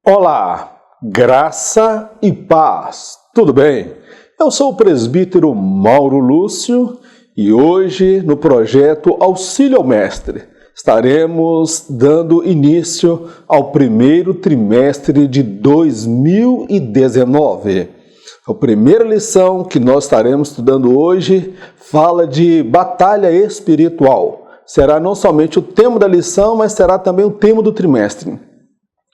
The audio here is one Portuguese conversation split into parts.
Olá, graça e paz, tudo bem? Eu sou o presbítero Mauro Lúcio e hoje no projeto Auxílio ao Mestre estaremos dando início ao primeiro trimestre de 2019. A primeira lição que nós estaremos estudando hoje fala de batalha espiritual. Será não somente o tema da lição, mas será também o tema do trimestre.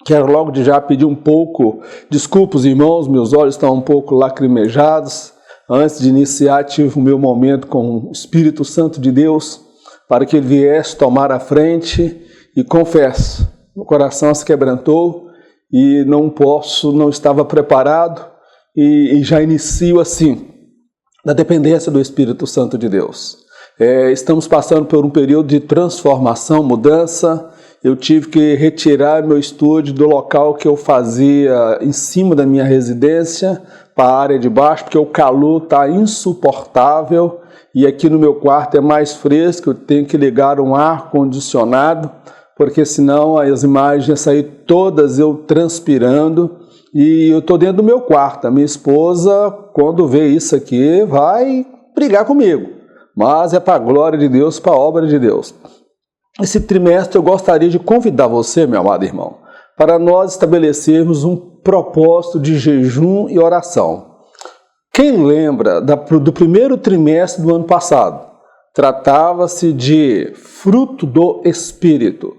Quero logo de já pedir um pouco, desculpas irmãos, meus olhos estão um pouco lacrimejados. Antes de iniciar, tive o meu momento com o Espírito Santo de Deus, para que ele viesse tomar a frente e confesso, meu coração se quebrantou e não estava preparado e já inicio assim, na dependência do Espírito Santo de Deus. Estamos passando por um período de transformação, mudança. Eu tive que retirar meu estúdio do local que eu fazia em cima da minha residência para a área de baixo, porque o calor está insuportável e aqui no meu quarto é mais fresco, eu tenho que ligar um ar-condicionado, porque senão as imagens iam sair todas eu transpirando e eu estou dentro do meu quarto. A minha esposa, quando vê isso aqui, vai brigar comigo, mas é para a glória de Deus, para a obra de Deus. Esse trimestre eu gostaria de convidar você, meu amado irmão, para nós estabelecermos um propósito de jejum e oração. Quem lembra do primeiro trimestre do ano passado? Tratava-se de fruto do Espírito.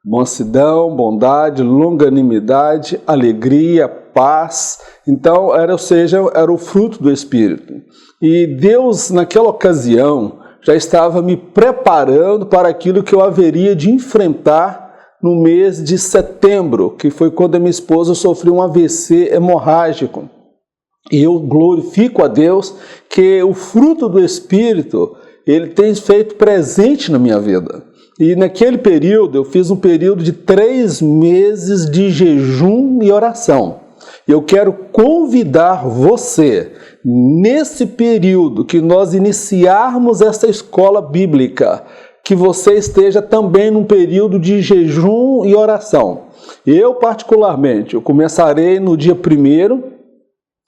Mansidão, bondade, longanimidade, alegria, paz. Então, era o fruto do Espírito. E Deus, naquela ocasião, já estava me preparando para aquilo que eu haveria de enfrentar no mês de setembro, que foi quando a minha esposa sofreu um AVC hemorrágico. E eu glorifico a Deus que o fruto do Espírito, ele tem feito presente na minha vida. E naquele período, eu fiz um período de 3 meses de jejum e oração. Eu quero convidar você, nesse período que nós iniciarmos essa escola bíblica, que você esteja também num período de jejum e oração. Eu, particularmente, eu começarei no dia 1º,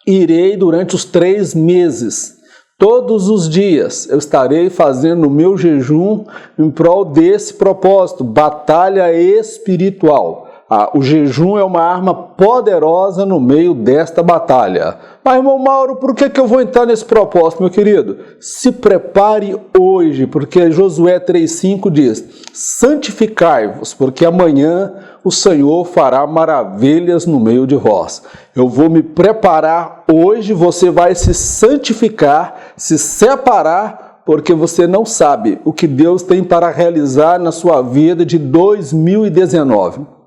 irei durante os 3 meses. Todos os dias eu estarei fazendo o meu jejum em prol desse propósito, batalha espiritual. O jejum é uma arma poderosa no meio desta batalha. Mas, irmão Mauro, por que eu vou entrar nesse propósito, meu querido? Se prepare hoje, porque Josué 3,5 diz: santificai-vos, porque amanhã o Senhor fará maravilhas no meio de vós. Eu vou me preparar hoje, você vai se santificar, se separar, porque você não sabe o que Deus tem para realizar na sua vida de 2019.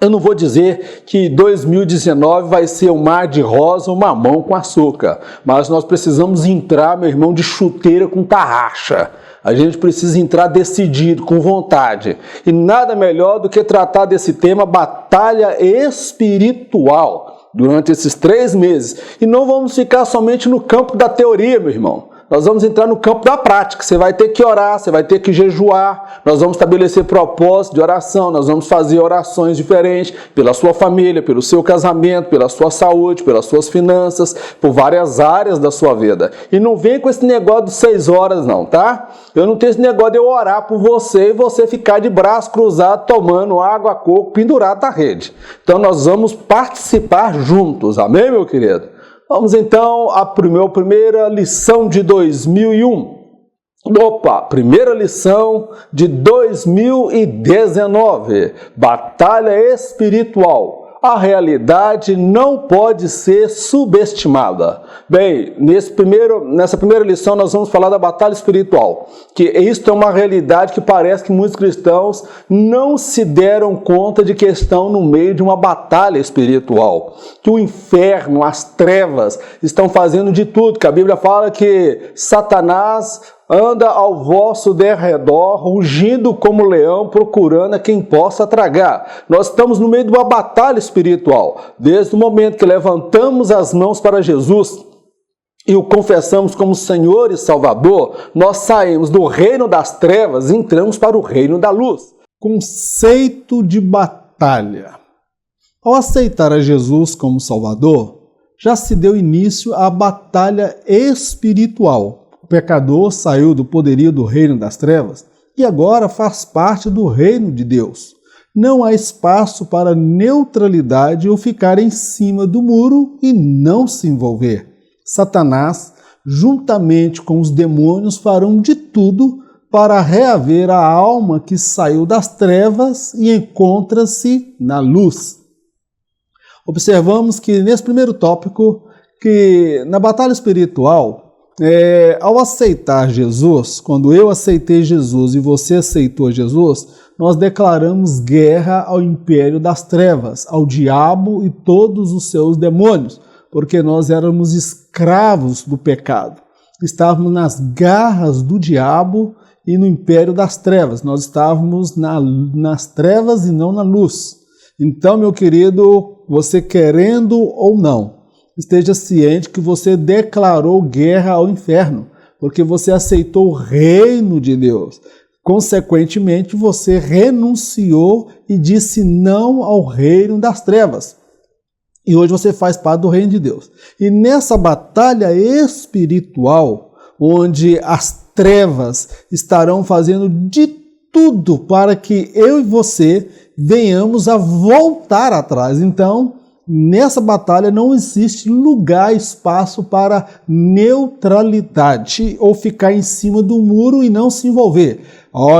Eu não vou dizer que 2019 vai ser um mar de rosa ou mamão com açúcar, mas nós precisamos entrar, meu irmão, de chuteira com tarraxa. A gente precisa entrar decidido, com vontade. E nada melhor do que tratar desse tema, batalha espiritual, durante esses 3 meses. E não vamos ficar somente no campo da teoria, meu irmão. Nós vamos entrar no campo da prática. Você vai ter que orar, você vai ter que jejuar. Nós vamos estabelecer propósito de oração. Nós vamos fazer orações diferentes pela sua família, pelo seu casamento, pela sua saúde, pelas suas finanças, por várias áreas da sua vida. E não vem com esse negócio de 6 horas não, tá? Eu não tenho esse negócio de eu orar por você e você ficar de braço cruzado tomando água, coco, pendurado na rede. Então nós vamos participar juntos. Amém, meu querido? Vamos então à primeira lição de 2001. Primeira lição de 2019. Batalha espiritual. A realidade não pode ser subestimada. Bem, nessa primeira lição nós vamos falar da batalha espiritual, que isto é uma realidade que parece que muitos cristãos não se deram conta de que estão no meio de uma batalha espiritual, que o inferno, as trevas estão fazendo de tudo, que a Bíblia fala que Satanás anda ao vosso derredor, rugindo como leão, procurando a quem possa tragar. Nós estamos no meio de uma batalha espiritual. Desde o momento que levantamos as mãos para Jesus, e o confessamos como Senhor e Salvador, nós saímos do reino das trevas e entramos para o reino da luz. Conceito de batalha. Ao aceitar a Jesus como Salvador, já se deu início à batalha espiritual. O pecador saiu do poderio do reino das trevas e agora faz parte do reino de Deus. Não há espaço para neutralidade ou ficar em cima do muro e não se envolver. Satanás, juntamente com os demônios, farão de tudo para reaver a alma que saiu das trevas e encontra-se na luz. Observamos que nesse primeiro tópico, que na batalha espiritual, ao aceitar Jesus, quando eu aceitei Jesus e você aceitou Jesus, nós declaramos guerra ao império das trevas, ao diabo e todos os seus demônios, porque nós éramos escravos do pecado. Estávamos nas garras do diabo e no império das trevas. Nós estávamos nas trevas e não na luz. Então, meu querido, você querendo ou não, esteja ciente que você declarou guerra ao inferno, porque você aceitou o reino de Deus. Consequentemente, você renunciou e disse não ao reino das trevas. E hoje você faz parte do reino de Deus. E nessa batalha espiritual, onde as trevas estarão fazendo de tudo para que eu e você venhamos a voltar atrás. Então, nessa batalha não existe lugar, espaço para neutralidade ou ficar em cima do muro e não se envolver.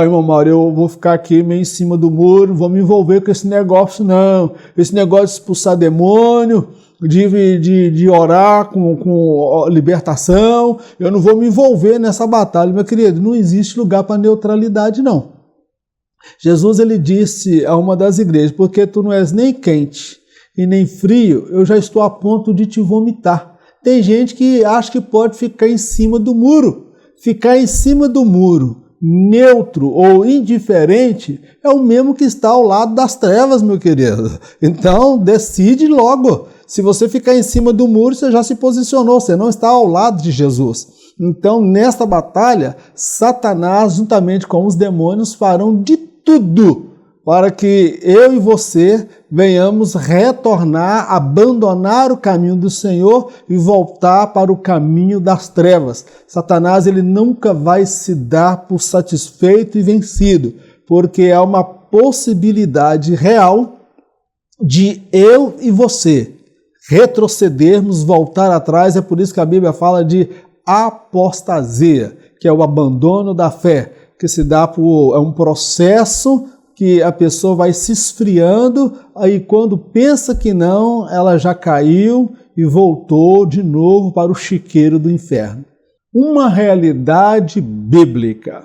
Irmão Mauro, eu vou ficar aqui meio em cima do muro, não vou me envolver com esse negócio não. Esse negócio de expulsar demônio, de orar com libertação, eu não vou me envolver nessa batalha. Meu querido, não existe lugar para neutralidade não. Jesus ele disse a uma das igrejas, porque tu não és nem quente e nem frio, eu já estou a ponto de te vomitar. Tem gente que acha que pode ficar em cima do muro. Ficar em cima do muro, neutro ou indiferente, é o mesmo que está ao lado das trevas, meu querido. Então, decide logo. Se você ficar em cima do muro, você já se posicionou, você não está ao lado de Jesus. Então, nesta batalha, Satanás, juntamente com os demônios, farão de tudo para que eu e você venhamos retornar, abandonar o caminho do Senhor e voltar para o caminho das trevas. Satanás ele nunca vai se dar por satisfeito e vencido, porque há uma possibilidade real de eu e você retrocedermos, voltar atrás. É por isso que a Bíblia fala de apostasia, que é o abandono da fé, que se dá por um processo que a pessoa vai se esfriando, aí quando pensa que não, ela já caiu e voltou de novo para o chiqueiro do inferno. Uma realidade bíblica.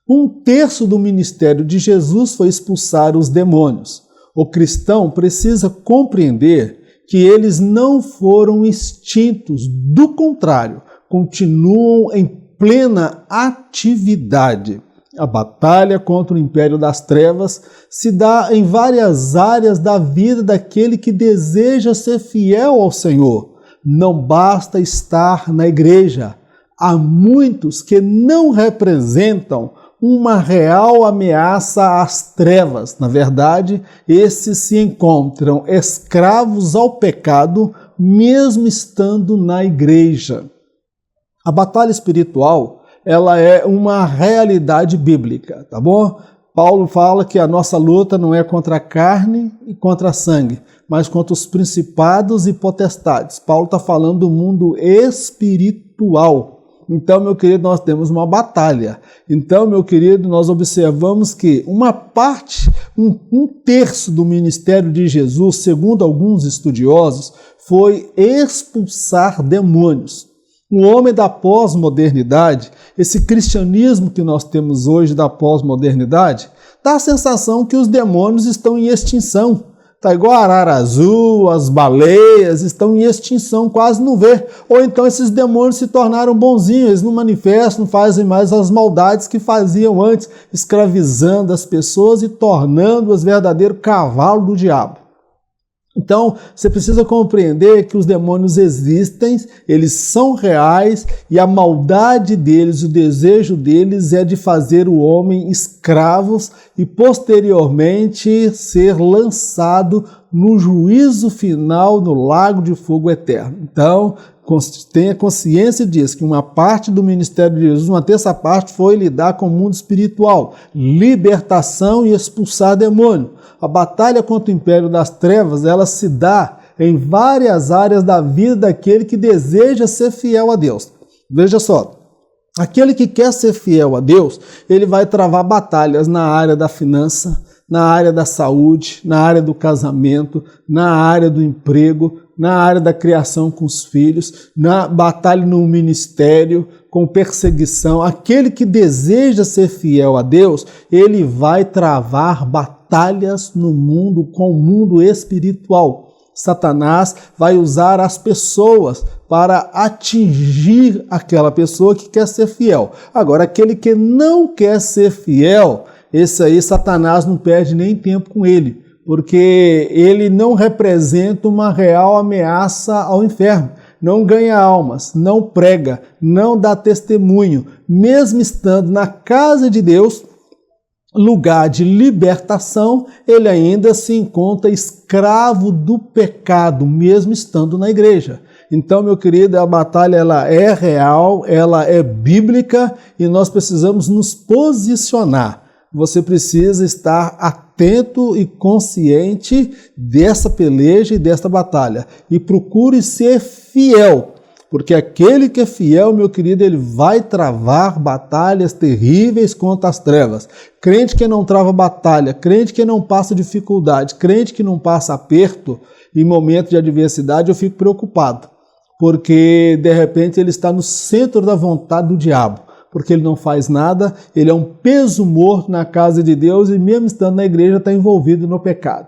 1/3 do ministério de Jesus foi expulsar os demônios. O cristão precisa compreender que eles não foram extintos, do contrário, continuam em plena atividade. A batalha contra o império das trevas se dá em várias áreas da vida daquele que deseja ser fiel ao Senhor. Não basta estar na igreja. Há muitos que não representam uma real ameaça às trevas. Na verdade, esses se encontram escravos ao pecado, mesmo estando na igreja. A batalha espiritual ela é uma realidade bíblica, tá bom? Paulo fala que a nossa luta não é contra a carne e contra a sangue, mas contra os principados e potestades. Paulo está falando do mundo espiritual. Então, meu querido, nós temos uma batalha. Então, meu querido, nós observamos que uma parte, 1/3 do ministério de Jesus, segundo alguns estudiosos, foi expulsar demônios. O homem da pós-modernidade, esse cristianismo que nós temos hoje da pós-modernidade, dá a sensação que os demônios estão em extinção. Está igual a arara azul, as baleias estão em extinção, quase não vê. Ou então esses demônios se tornaram bonzinhos, eles não manifestam, não fazem mais as maldades que faziam antes, escravizando as pessoas e tornando-as verdadeiro cavalo do diabo. Então, você precisa compreender que os demônios existem, eles são reais e a maldade deles, o desejo deles é de fazer o homem escravos e posteriormente ser lançado no juízo final no lago de fogo eterno. Então, tenha consciência disso, que uma parte do ministério de Jesus, uma terça parte, foi lidar com o mundo espiritual, libertação e expulsar demônio. A batalha contra o império das trevas, ela se dá em várias áreas da vida daquele que deseja ser fiel a Deus. Veja só, aquele que quer ser fiel a Deus, ele vai travar batalhas na área da finança, na área da saúde, na área do casamento, na área do emprego, na área da criação com os filhos, na batalha no ministério, com perseguição. Aquele que deseja ser fiel a Deus, ele vai travar batalhas no mundo, com o mundo espiritual. Satanás vai usar as pessoas para atingir aquela pessoa que quer ser fiel. Agora, aquele que não quer ser fiel, esse aí Satanás não perde nem tempo com ele, porque ele não representa uma real ameaça ao inferno. Não ganha almas, não prega, não dá testemunho. Mesmo estando na casa de Deus, lugar de libertação, ele ainda se encontra escravo do pecado, mesmo estando na igreja. Então, meu querido, a batalha ela é real, ela é bíblica e nós precisamos nos posicionar. Você precisa estar atento e consciente dessa peleja e desta batalha. E procure ser fiel, porque aquele que é fiel, meu querido, ele vai travar batalhas terríveis contra as trevas. Crente que não trava batalha, crente que não passa dificuldade, crente que não passa aperto em momento de adversidade, eu fico preocupado, porque de repente ele está no centro da vontade do diabo. Porque ele não faz nada, ele é um peso morto na casa de Deus e mesmo estando na igreja está envolvido no pecado.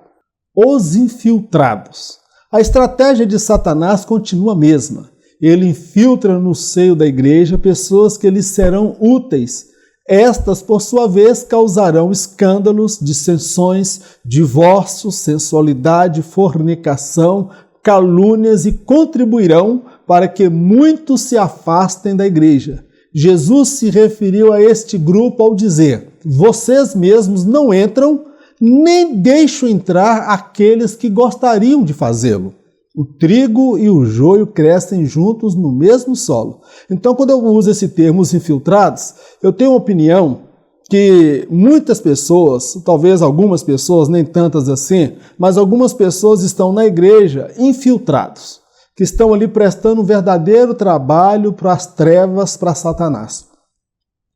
Os infiltrados. A estratégia de Satanás continua a mesma. Ele infiltra no seio da igreja pessoas que lhes serão úteis. Estas, por sua vez, causarão escândalos, dissensões, divórcios, sensualidade, fornicação, calúnias e contribuirão para que muitos se afastem da igreja. Jesus se referiu a este grupo ao dizer: vocês mesmos não entram, nem deixam entrar aqueles que gostariam de fazê-lo. O trigo e o joio crescem juntos no mesmo solo. Então, quando eu uso esse termo, os infiltrados, eu tenho uma opinião que muitas pessoas, talvez algumas pessoas, nem tantas assim, mas algumas pessoas estão na igreja infiltrados, que estão ali prestando um verdadeiro trabalho para as trevas, para Satanás.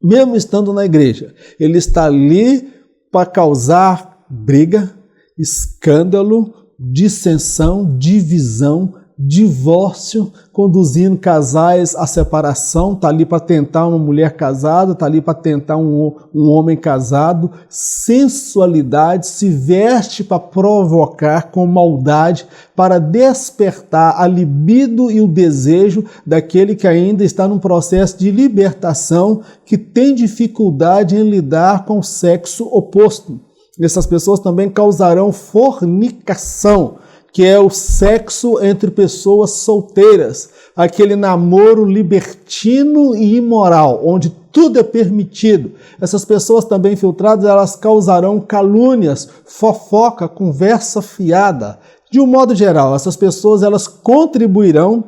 Mesmo estando na igreja, ele está ali para causar briga, escândalo, dissensão, divisão, divórcio, conduzindo casais à separação, está ali para tentar uma mulher casada, está ali para tentar um homem casado, sensualidade, se veste para provocar com maldade, para despertar a libido e o desejo daquele que ainda está num processo de libertação, que tem dificuldade em lidar com o sexo oposto. Essas pessoas também causarão fornicação, que é o sexo entre pessoas solteiras, aquele namoro libertino e imoral, onde tudo é permitido. Essas pessoas também infiltradas, elas causarão calúnias, fofoca, conversa fiada. De um modo geral, essas pessoas elas contribuirão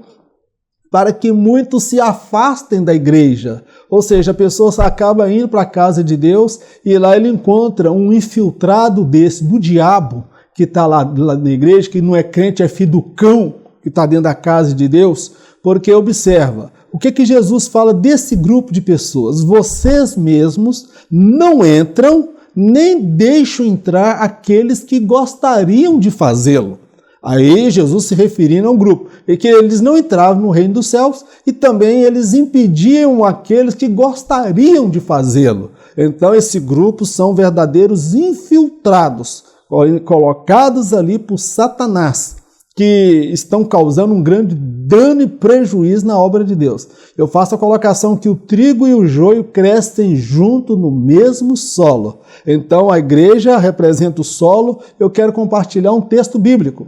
para que muitos se afastem da igreja. Ou seja, a pessoa acaba indo para a casa de Deus e lá ele encontra um infiltrado desse, do diabo, que está lá na igreja, que não é crente, é filho do cão, que está dentro da casa de Deus, porque observa, o que Jesus fala desse grupo de pessoas? Vocês mesmos não entram, nem deixam entrar aqueles que gostariam de fazê-lo. Aí Jesus se referindo a um grupo, e que eles não entravam no reino dos céus e também eles impediam aqueles que gostariam de fazê-lo. Então esse grupo são verdadeiros infiltrados, colocados ali por Satanás, que estão causando um grande dano e prejuízo na obra de Deus. Eu faço a colocação que o trigo e o joio crescem junto no mesmo solo. Então a igreja representa o solo. Eu quero compartilhar um texto bíblico.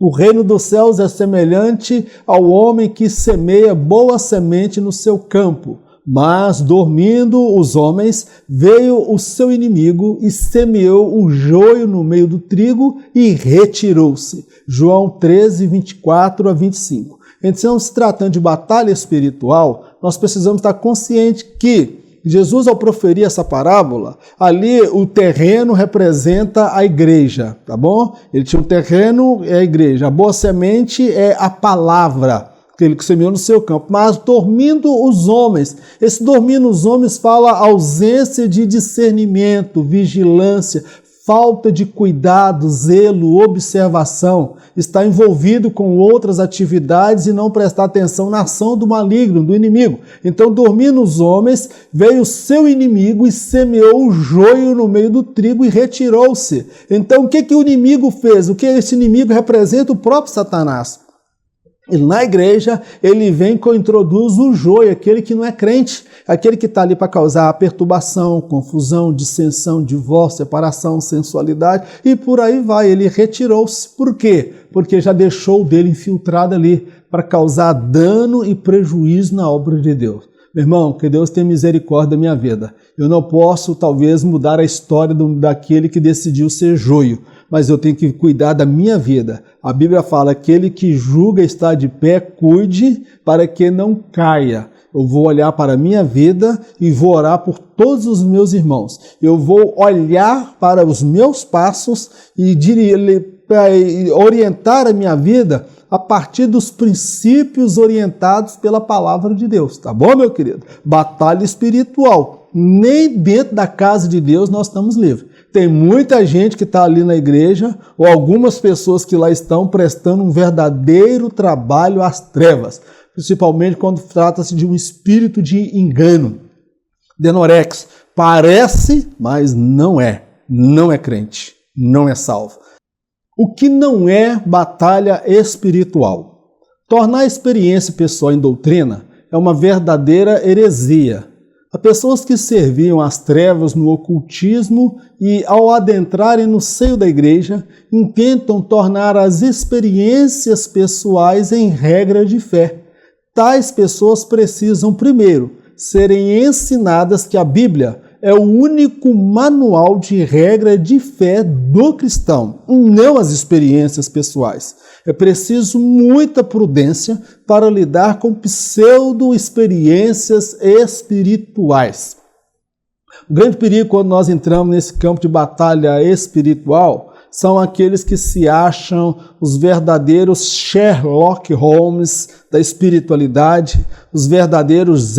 O reino dos céus é semelhante ao homem que semeia boa semente no seu campo. Mas, dormindo os homens, veio o seu inimigo e semeou o joio no meio do trigo e retirou-se. João 13, 24 a 25. Então, se tratando de batalha espiritual, nós precisamos estar conscientes que Jesus, ao proferir essa parábola, ali o terreno representa a igreja, tá bom? Ele tinha um terreno, é a igreja. A boa semente é a palavra, aquele que semeou no seu campo. Mas dormindo os homens, esse dormir nos homens fala ausência de discernimento, vigilância, falta de cuidado, zelo, observação, está envolvido com outras atividades e não prestar atenção na ação do maligno, do inimigo. Então, dormir nos homens, veio o seu inimigo e semeou o joio no meio do trigo e retirou-se. Então, o que o inimigo fez? O que esse inimigo representa? O próprio Satanás. E na igreja, ele vem e introduz o joio, aquele que não é crente, aquele que está ali para causar perturbação, confusão, dissensão, divórcio, separação, sensualidade, e por aí vai. Ele retirou-se. Por quê? Porque já deixou o dele infiltrado ali para causar dano e prejuízo na obra de Deus. Meu irmão, que Deus tenha misericórdia da minha vida. Eu não posso, talvez, mudar a história daquele que decidiu ser joio, mas eu tenho que cuidar da minha vida. A Bíblia fala, aquele que julga estar de pé, cuide para que não caia. Eu vou olhar para a minha vida e vou orar por todos os meus irmãos. Eu vou olhar para os meus passos e orientar a minha vida a partir dos princípios orientados pela palavra de Deus. Tá bom, meu querido? Batalha espiritual. Nem dentro da casa de Deus nós estamos livres. Tem muita gente que está ali na igreja, ou algumas pessoas que lá estão prestando um verdadeiro trabalho às trevas, principalmente quando trata-se de um espírito de engano. Denorex, parece, mas não é. Não é crente, não é salvo. O que não é batalha espiritual? Tornar a experiência pessoal em doutrina é uma verdadeira heresia. Há pessoas que serviam às trevas no ocultismo e, ao adentrarem no seio da igreja, intentam tornar as experiências pessoais em regra de fé. Tais pessoas precisam, primeiro, serem ensinadas que a Bíblia é o único manual de regra de fé do cristão, e não as experiências pessoais. É preciso muita prudência para lidar com pseudo-experiências espirituais. O grande perigo quando nós entramos nesse campo de batalha espiritual são aqueles que se acham os verdadeiros Sherlock Holmes da espiritualidade, os verdadeiros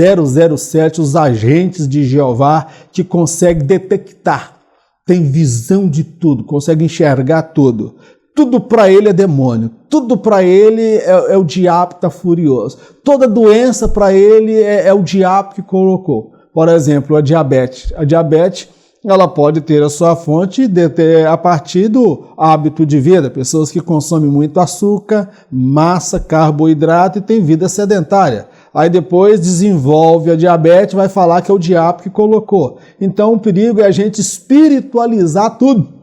007, os agentes de Jeová que conseguem detectar, tem visão de tudo, conseguem enxergar tudo. Tudo para ele é demônio, tudo para ele é o diabo que está furioso. Toda doença para ele é o diabo que colocou. Por exemplo, a diabetes. A diabetes, ela pode ter a sua fonte a partir do hábito de vida. Pessoas que consomem muito açúcar, massa, carboidrato e têm vida sedentária. Aí depois desenvolve a diabetes, vai falar que é o diabo que colocou. Então o perigo é a gente espiritualizar tudo.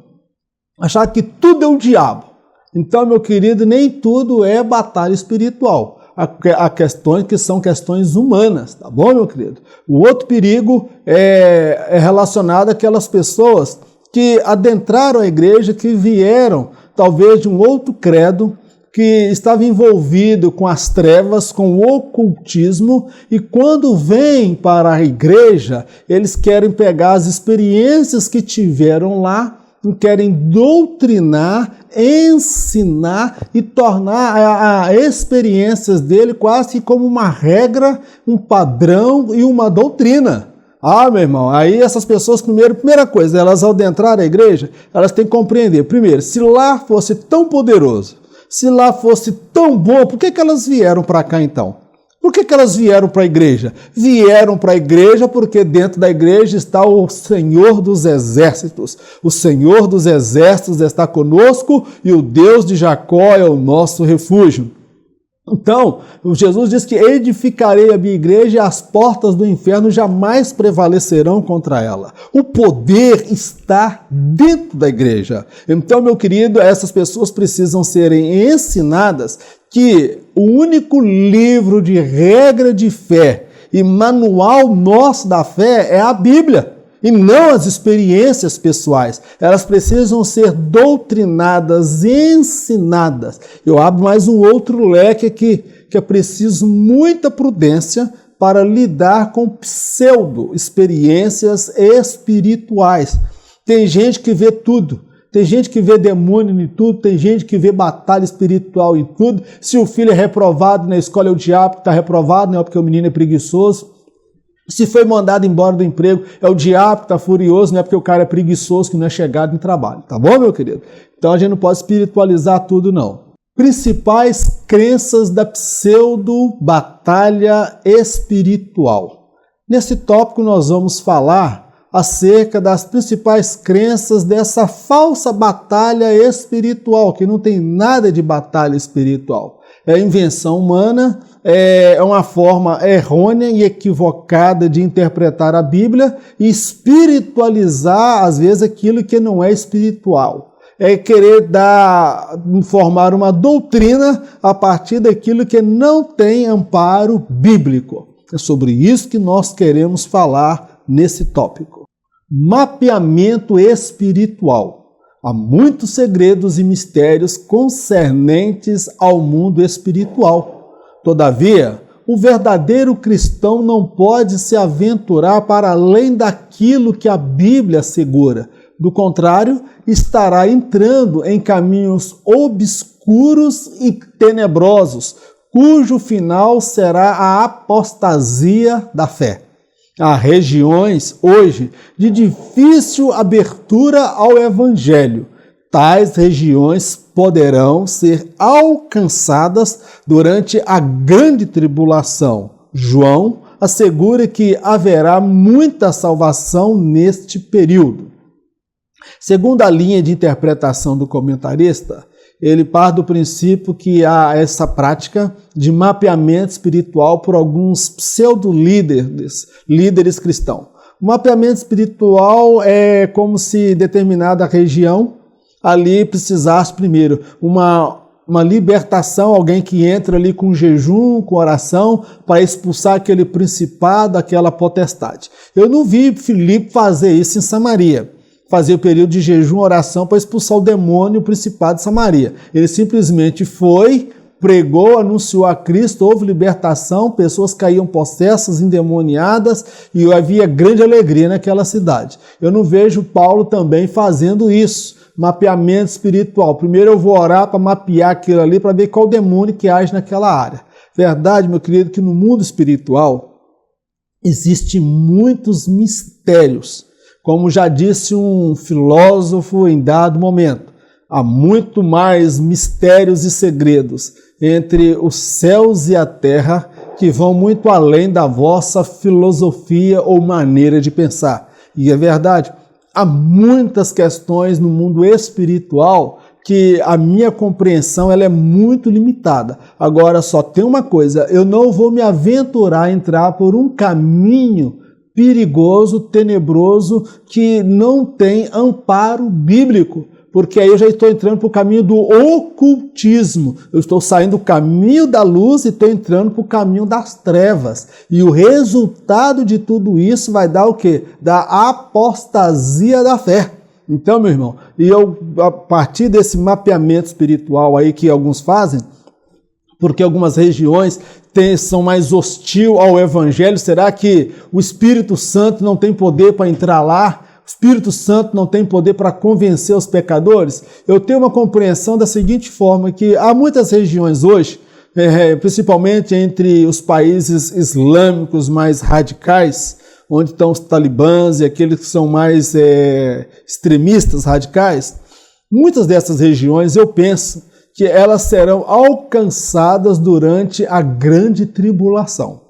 Achar que tudo é o diabo. Então, meu querido, nem tudo é batalha espiritual. Há questões que são questões humanas, tá bom, meu querido? O outro perigo é relacionado àquelas pessoas que adentraram a igreja, que vieram talvez de um outro credo, que estava envolvido com as trevas, com o ocultismo, e quando vêm para a igreja, eles querem pegar as experiências que tiveram lá, querem doutrinar, ensinar e tornar as experiências dele quase como uma regra, um padrão e uma doutrina. Ah, meu irmão, aí essas pessoas, primeira coisa, elas ao adentrar a igreja, elas têm que compreender, primeiro, se lá fosse tão poderoso, se lá fosse tão bom, por que elas vieram para cá então? Por que elas vieram para a igreja? Vieram para a igreja porque dentro da igreja está o Senhor dos Exércitos. O Senhor dos Exércitos está conosco e o Deus de Jacó é o nosso refúgio. Então, Jesus diz que edificarei a minha igreja e as portas do inferno jamais prevalecerão contra ela. O poder está dentro da igreja. Então, meu querido, essas pessoas precisam serem ensinadas que o único livro de regra de fé e manual nosso da fé é a Bíblia. E não as experiências pessoais. Elas precisam ser doutrinadas, ensinadas. Eu abro mais um outro leque aqui, que é preciso muita prudência para lidar com pseudo-experiências espirituais. Tem gente que vê tudo. Tem gente que vê demônio em tudo, tem gente que vê batalha espiritual em tudo. Se o filho é reprovado na escola, é o diabo que está reprovado, não é porque o menino é preguiçoso. Se foi mandado embora do emprego, é o diabo que está furioso, não é porque o cara é preguiçoso, que não é chegado em trabalho. Tá bom, meu querido? Então a gente não pode espiritualizar tudo, não. Principais crenças da pseudo-batalha espiritual. Nesse tópico nós vamos falar acerca das principais crenças dessa falsa batalha espiritual, que não tem nada de batalha espiritual. É invenção humana, é uma forma errônea e equivocada de interpretar a Bíblia e espiritualizar, às vezes, aquilo que não é espiritual. É querer formar uma doutrina a partir daquilo que não tem amparo bíblico. É sobre isso que nós queremos falar nesse tópico. Mapeamento espiritual. Há muitos segredos e mistérios concernentes ao mundo espiritual. Todavia, o verdadeiro cristão não pode se aventurar para além daquilo que a Bíblia assegura. Do contrário, estará entrando em caminhos obscuros e tenebrosos, cujo final será a apostasia da fé. Há regiões hoje de difícil abertura ao Evangelho. Tais regiões poderão ser alcançadas durante a grande tribulação. João assegura que haverá muita salvação neste período. Segundo a linha de interpretação do comentarista, ele parte do princípio que há essa prática de mapeamento espiritual por alguns pseudo-líderes cristãos. O mapeamento espiritual é como se determinada região ali precisasse primeiro uma libertação, alguém que entra ali com jejum, com oração, para expulsar aquele principado, aquela potestade. Eu não vi Filipe fazer isso em Samaria. Fazer o período de jejum, oração para expulsar o demônio, o principado de Samaria. Ele simplesmente foi, pregou, anunciou a Cristo, houve libertação, pessoas caíam possessas, endemoniadas e havia grande alegria naquela cidade. Eu não vejo Paulo também fazendo isso, mapeamento espiritual. Primeiro eu vou orar para mapear aquilo ali, para ver qual demônio que age naquela área. Verdade, meu querido, que no mundo espiritual existem muitos mistérios. Como já disse um filósofo em dado momento, há muito mais mistérios e segredos entre os céus e a terra que vão muito além da vossa filosofia ou maneira de pensar. E é verdade, há muitas questões no mundo espiritual que a minha compreensão ela é muito limitada. Agora, só tem uma coisa, eu não vou me aventurar a entrar por um caminho perigoso, tenebroso, que não tem amparo bíblico, porque aí eu já estou entrando para o caminho do ocultismo, eu estou saindo do caminho da luz e estou entrando para o caminho das trevas, e o resultado de tudo isso vai dar o quê? Da apostasia da fé. Então, meu irmão, e eu, a partir desse mapeamento espiritual aí que alguns fazem, porque algumas regiões são mais hostil ao Evangelho, será que o Espírito Santo não tem poder para entrar lá? O Espírito Santo não tem poder para convencer os pecadores? Eu tenho uma compreensão da seguinte forma, que há muitas regiões hoje, principalmente entre os países islâmicos mais radicais, onde estão os talibãs e aqueles que são mais extremistas radicais, muitas dessas regiões eu penso que elas serão alcançadas durante a grande tribulação.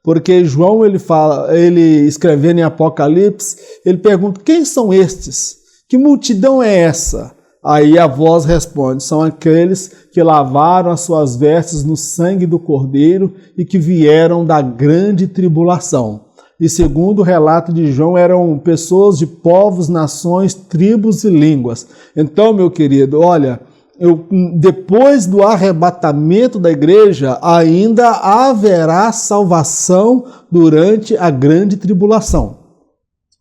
Porque João, ele escrevendo em Apocalipse, ele pergunta, quem são estes? Que multidão é essa? Aí a voz responde: são aqueles que lavaram as suas vestes no sangue do Cordeiro e que vieram da grande tribulação. E segundo o relato de João, eram pessoas de povos, nações, tribos e línguas. Então, meu querido, olha, depois do arrebatamento da igreja, ainda haverá salvação durante a grande tribulação.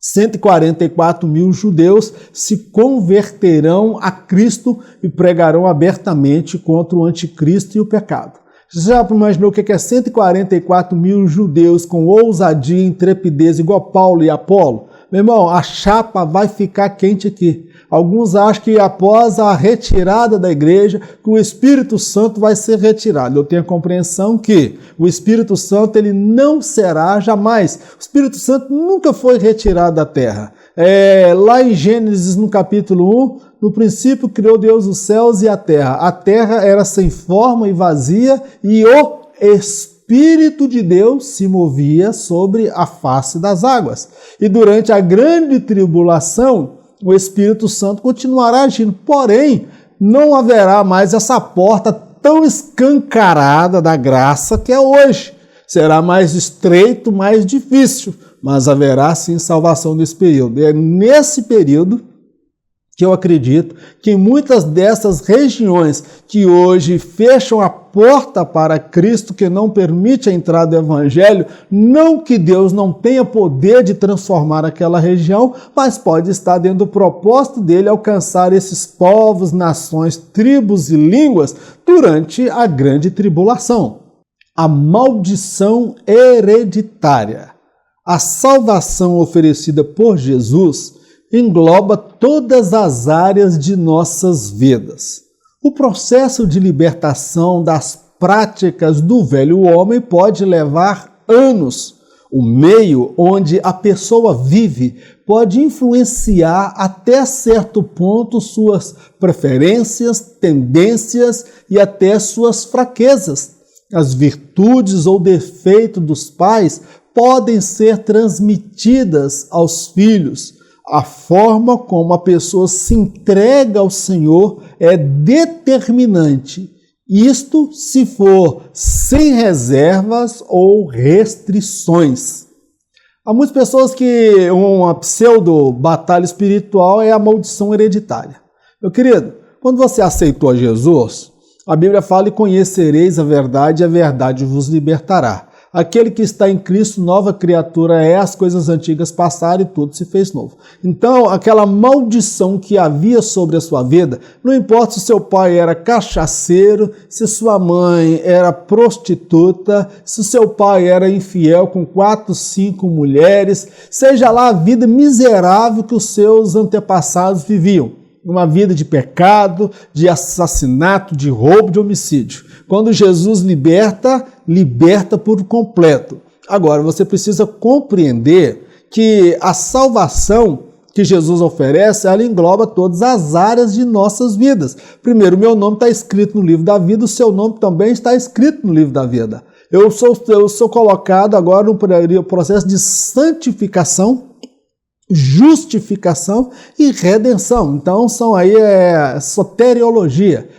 144 mil judeus se converterão a Cristo e pregarão abertamente contra o anticristo e o pecado. Você já imaginou o que é 144 mil judeus com ousadia e intrepidez igual Paulo e Apolo? Meu irmão, a chapa vai ficar quente aqui. Alguns acham que após a retirada da igreja, que o Espírito Santo vai ser retirado. Eu tenho a compreensão que o Espírito Santo ele não será jamais. O Espírito Santo nunca foi retirado da terra. Lá em Gênesis, no capítulo 1, no princípio criou Deus os céus e a terra. A terra era sem forma e vazia e o Espírito de Deus se movia sobre a face das águas. E durante a grande tribulação, o Espírito Santo continuará agindo, porém, não haverá mais essa porta tão escancarada da graça que é hoje. Será mais estreito, mais difícil, mas haverá sim salvação nesse período. E é nesse período que eu acredito que em muitas dessas regiões que hoje fecham a porta para Cristo, que não permite a entrada do Evangelho, não que Deus não tenha poder de transformar aquela região, mas pode estar dentro do propósito dele alcançar esses povos, nações, tribos e línguas durante a grande tribulação. A maldição hereditária. A salvação oferecida por Jesus engloba todas as áreas de nossas vidas. O processo de libertação das práticas do velho homem pode levar anos. O meio onde a pessoa vive pode influenciar até certo ponto suas preferências, tendências e até suas fraquezas. As virtudes ou defeitos dos pais podem ser transmitidas aos filhos. A forma como a pessoa se entrega ao Senhor é determinante. Isto se for sem reservas ou restrições. Há muitas pessoas que uma pseudo-batalha espiritual é a maldição hereditária. Meu querido, quando você aceitou a Jesus, a Bíblia fala: e conhecereis a verdade vos libertará. Aquele que está em Cristo, nova criatura é, as coisas antigas passaram e tudo se fez novo. Então, aquela maldição que havia sobre a sua vida, não importa se seu pai era cachaceiro, se sua mãe era prostituta, se seu pai era infiel com 4, 5 mulheres, seja lá a vida miserável que os seus antepassados viviam. Uma vida de pecado, de assassinato, de roubo, de homicídio. Quando Jesus liberta, liberta por completo. Agora, você precisa compreender que a salvação que Jesus oferece, ela engloba todas as áreas de nossas vidas. Primeiro, meu nome está escrito no livro da vida, o seu nome também está escrito no livro da vida. Eu sou colocado agora no processo de santificação, justificação e redenção. Então são aí soteriologia,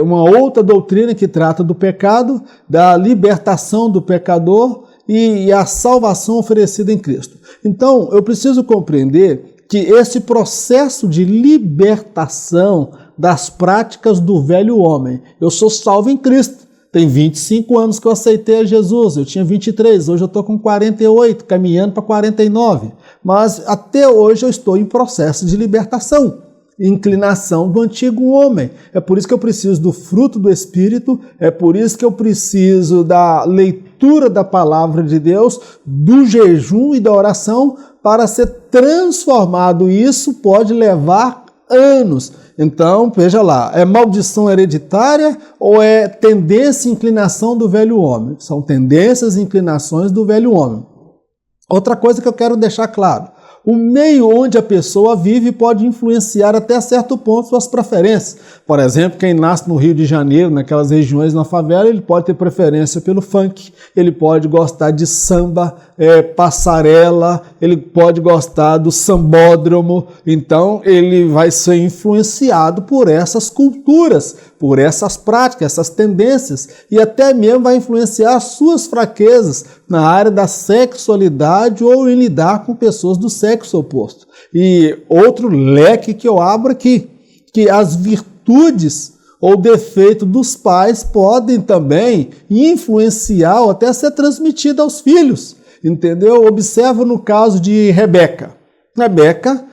uma outra doutrina que trata do pecado, da libertação do pecador e a salvação oferecida em Cristo. Então eu preciso compreender que esse processo de libertação das práticas do velho homem, eu sou salvo em Cristo. Tem 25 anos que eu aceitei a Jesus, eu tinha 23, hoje eu estou com 48, caminhando para 49. Mas até hoje eu estou em processo de libertação, inclinação do antigo homem. É por isso que eu preciso do fruto do Espírito, é por isso que eu preciso da leitura da palavra de Deus, do jejum e da oração para ser transformado. Isso pode levar anos. Então, veja lá, é maldição hereditária ou é tendência e inclinação do velho homem? São tendências e inclinações do velho homem. Outra coisa que eu quero deixar claro, O meio onde a pessoa vive pode influenciar até certo ponto suas preferências. Por exemplo, quem nasce no Rio de Janeiro, naquelas regiões na favela, ele pode ter preferência pelo funk, ele pode gostar de samba, passarela, ele pode gostar do sambódromo. Então, ele vai ser influenciado por essas culturas, por essas práticas, essas tendências, e até mesmo vai influenciar suas fraquezas na área da sexualidade ou em lidar com pessoas do sexo oposto. E outro leque que eu abro aqui, que as virtudes ou defeitos dos pais podem também influenciar ou até ser transmitido aos filhos, entendeu? Observa no caso de Rebeca. Rebeca,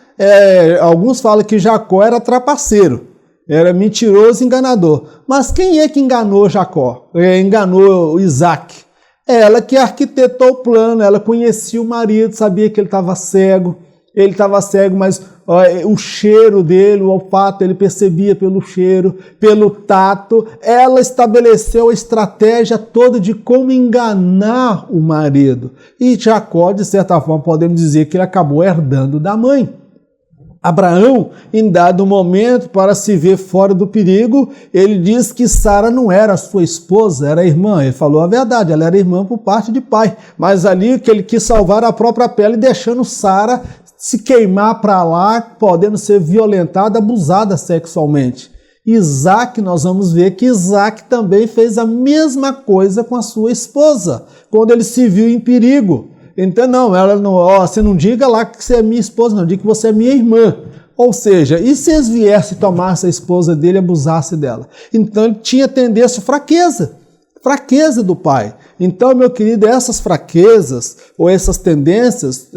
alguns falam que Jacó era trapaceiro, era mentiroso e enganador. Mas quem é que enganou Jacó? Enganou Isaac. Ela que arquitetou o plano, ela conhecia o marido, sabia que ele estava cego, mas o cheiro dele, o olfato, ele percebia pelo cheiro, pelo tato. Ela estabeleceu a estratégia toda de como enganar o marido. E Jacó, de certa forma, podemos dizer que ele acabou herdando da mãe. Abraão, em dado momento, para se ver fora do perigo, ele diz que Sara não era sua esposa, era irmã. Ele falou a verdade, ela era irmã por parte de pai. Mas ali que ele quis salvar a própria pele, deixando Sara se queimar para lá, podendo ser violentada, abusada sexualmente. Isaac, nós vamos ver que Isaac também fez a mesma coisa com a sua esposa, quando ele se viu em perigo. Então, você não diga lá que você é minha esposa, não, diga que você é minha irmã. Ou seja, e se eles viessem e tomassem a esposa dele e abusassem dela? Então, ele tinha tendência à fraqueza do pai. Então, meu querido, essas fraquezas ou essas tendências,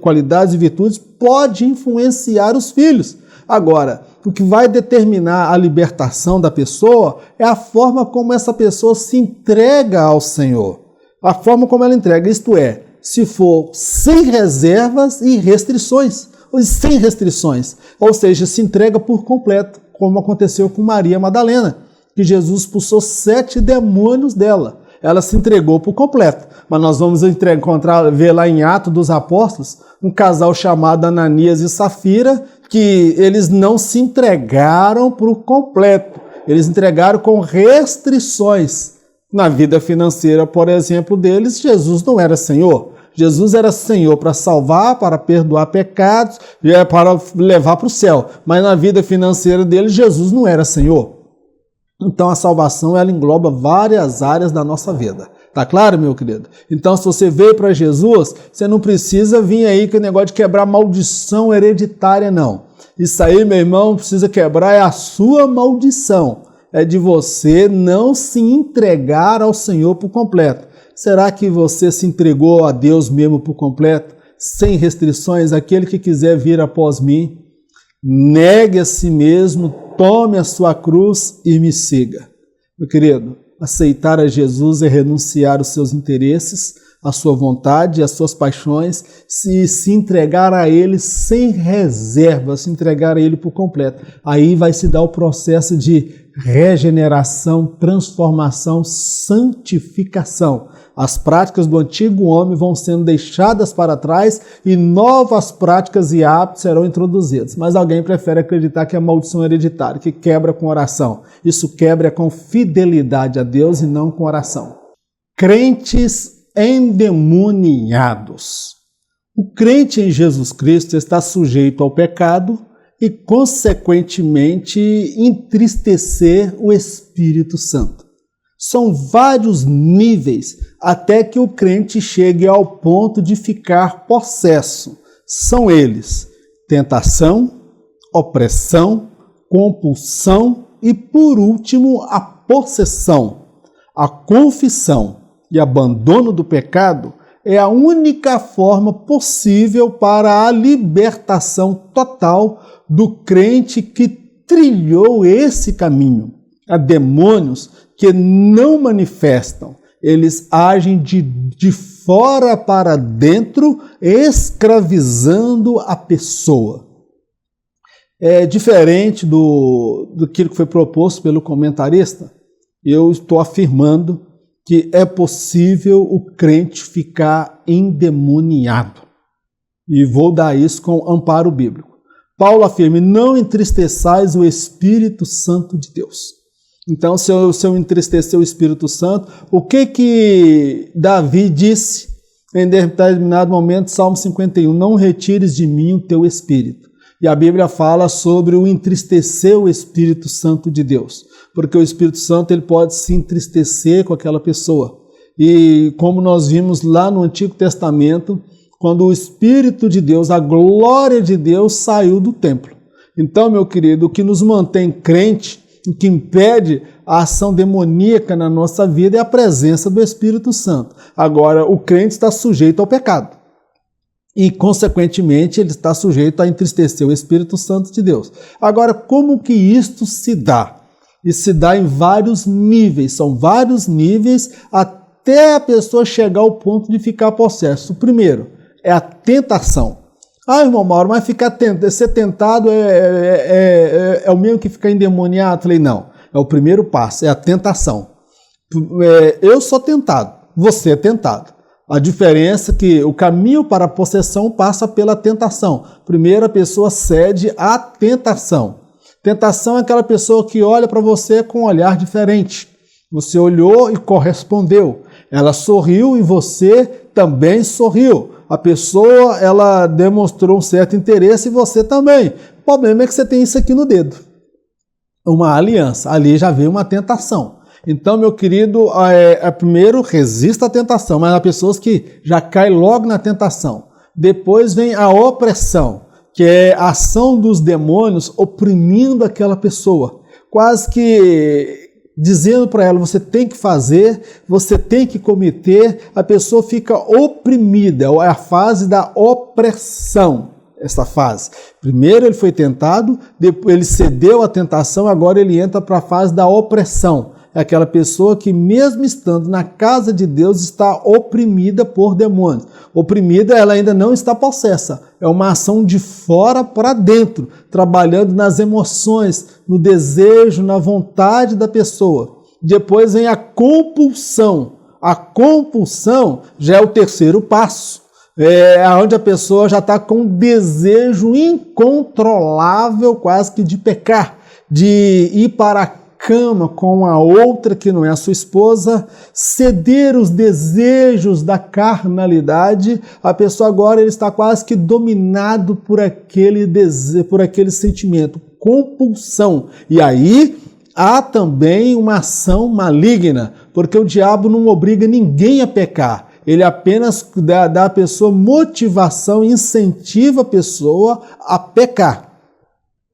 qualidades e virtudes, podem influenciar os filhos. Agora, o que vai determinar a libertação da pessoa é a forma como essa pessoa se entrega ao Senhor. A forma como ela entrega, isto é, se for sem reservas e restrições, ou seja, se entrega por completo, como aconteceu com Maria Madalena, que Jesus expulsou 7 demônios dela. Ela se entregou por completo, mas nós vamos ver lá em Atos dos Apóstolos, um casal chamado Ananias e Safira, que eles não se entregaram por completo, eles entregaram com restrições. Na vida financeira, por exemplo, deles, Jesus não era Senhor. Jesus era Senhor para salvar, para perdoar pecados, para levar para o céu. Mas na vida financeira deles, Jesus não era Senhor. Então a salvação, ela engloba várias áreas da nossa vida. Tá claro, meu querido? Então, se você veio para Jesus, você não precisa vir aí com o negócio de quebrar maldição hereditária, não. Isso aí, meu irmão, precisa quebrar é a sua maldição. É de você não se entregar ao Senhor por completo. Será que você se entregou a Deus mesmo por completo? Sem restrições? Aquele que quiser vir após mim, negue a si mesmo, tome a sua cruz e me siga. Meu querido, aceitar a Jesus é renunciar aos seus interesses, à sua vontade, às suas paixões, se entregar a Ele sem reserva, se entregar a Ele por completo. Aí vai se dar o processo de regeneração, transformação, santificação. As práticas do antigo homem vão sendo deixadas para trás e novas práticas e hábitos serão introduzidos. Mas alguém prefere acreditar que é maldição hereditária, que quebra com oração. Isso quebra com fidelidade a Deus e não com oração. Crentes endemoniados. O crente em Jesus Cristo está sujeito ao pecado e, consequentemente, entristecer o Espírito Santo. São vários níveis até que o crente chegue ao ponto de ficar possesso. São eles: tentação, opressão, compulsão e, por último, a possessão. A confissão e abandono do pecado é a única forma possível para a libertação total do crente que trilhou esse caminho. Há demônios que não manifestam, eles agem de fora para dentro, escravizando a pessoa. É diferente do que foi proposto pelo comentarista. Eu estou afirmando que é possível o crente ficar endemoniado. E vou dar isso com amparo bíblico. Paulo afirma: não entristeçais o Espírito Santo de Deus. Então, se eu entristecer o Espírito Santo, o que Davi disse em determinado momento, Salmo 51, não retires de mim o teu Espírito. E a Bíblia fala sobre o entristecer o Espírito Santo de Deus, porque o Espírito Santo ele pode se entristecer com aquela pessoa. E como nós vimos lá no Antigo Testamento, quando o Espírito de Deus, a glória de Deus saiu do templo. Então, meu querido, o que nos mantém crente, o que impede a ação demoníaca na nossa vida é a presença do Espírito Santo. Agora, o crente está sujeito ao pecado. E, consequentemente, ele está sujeito a entristecer o Espírito Santo de Deus. Agora, como que isto se dá? Isso se dá em vários níveis. São vários níveis até a pessoa chegar ao ponto de ficar possesso. O primeiro é a tentação. Ah, irmão Mauro, mas ser tentado é o mesmo que ficar endemoniado? Falei, não. É o primeiro passo, é a tentação. Eu sou tentado, você é tentado. A diferença é que o caminho para a possessão passa pela tentação. Primeiro a pessoa cede à tentação. Tentação é aquela pessoa que olha para você com um olhar diferente. Você olhou e correspondeu. Ela sorriu e você também sorriu. A pessoa, ela demonstrou um certo interesse e você também. O problema é que você tem isso aqui no dedo. Uma aliança. Ali já veio uma tentação. Então, meu querido, primeiro resista à tentação, mas há pessoas que já caem logo na tentação. Depois vem a opressão, que é a ação dos demônios oprimindo aquela pessoa. Quase que dizendo para ela, você tem que fazer, você tem que cometer, a pessoa fica oprimida, é a fase da opressão, essa fase. Primeiro ele foi tentado, depois ele cedeu à tentação, agora ele entra para a fase da opressão. É aquela pessoa que mesmo estando na casa de Deus está oprimida por demônios. Oprimida, ela ainda não está possessa. É uma ação de fora para dentro, trabalhando nas emoções, no desejo, na vontade da pessoa. Depois vem a compulsão. A compulsão já é o terceiro passo. É onde a pessoa já está com um desejo incontrolável, quase que de pecar, de ir para a cama com a outra que não é a sua esposa, ceder os desejos da carnalidade, a pessoa agora ele está quase que dominado por aquele desejo, por aquele sentimento, compulsão. E aí há também uma ação maligna, porque o diabo não obriga ninguém a pecar. Ele apenas dá à pessoa motivação, incentiva a pessoa a pecar.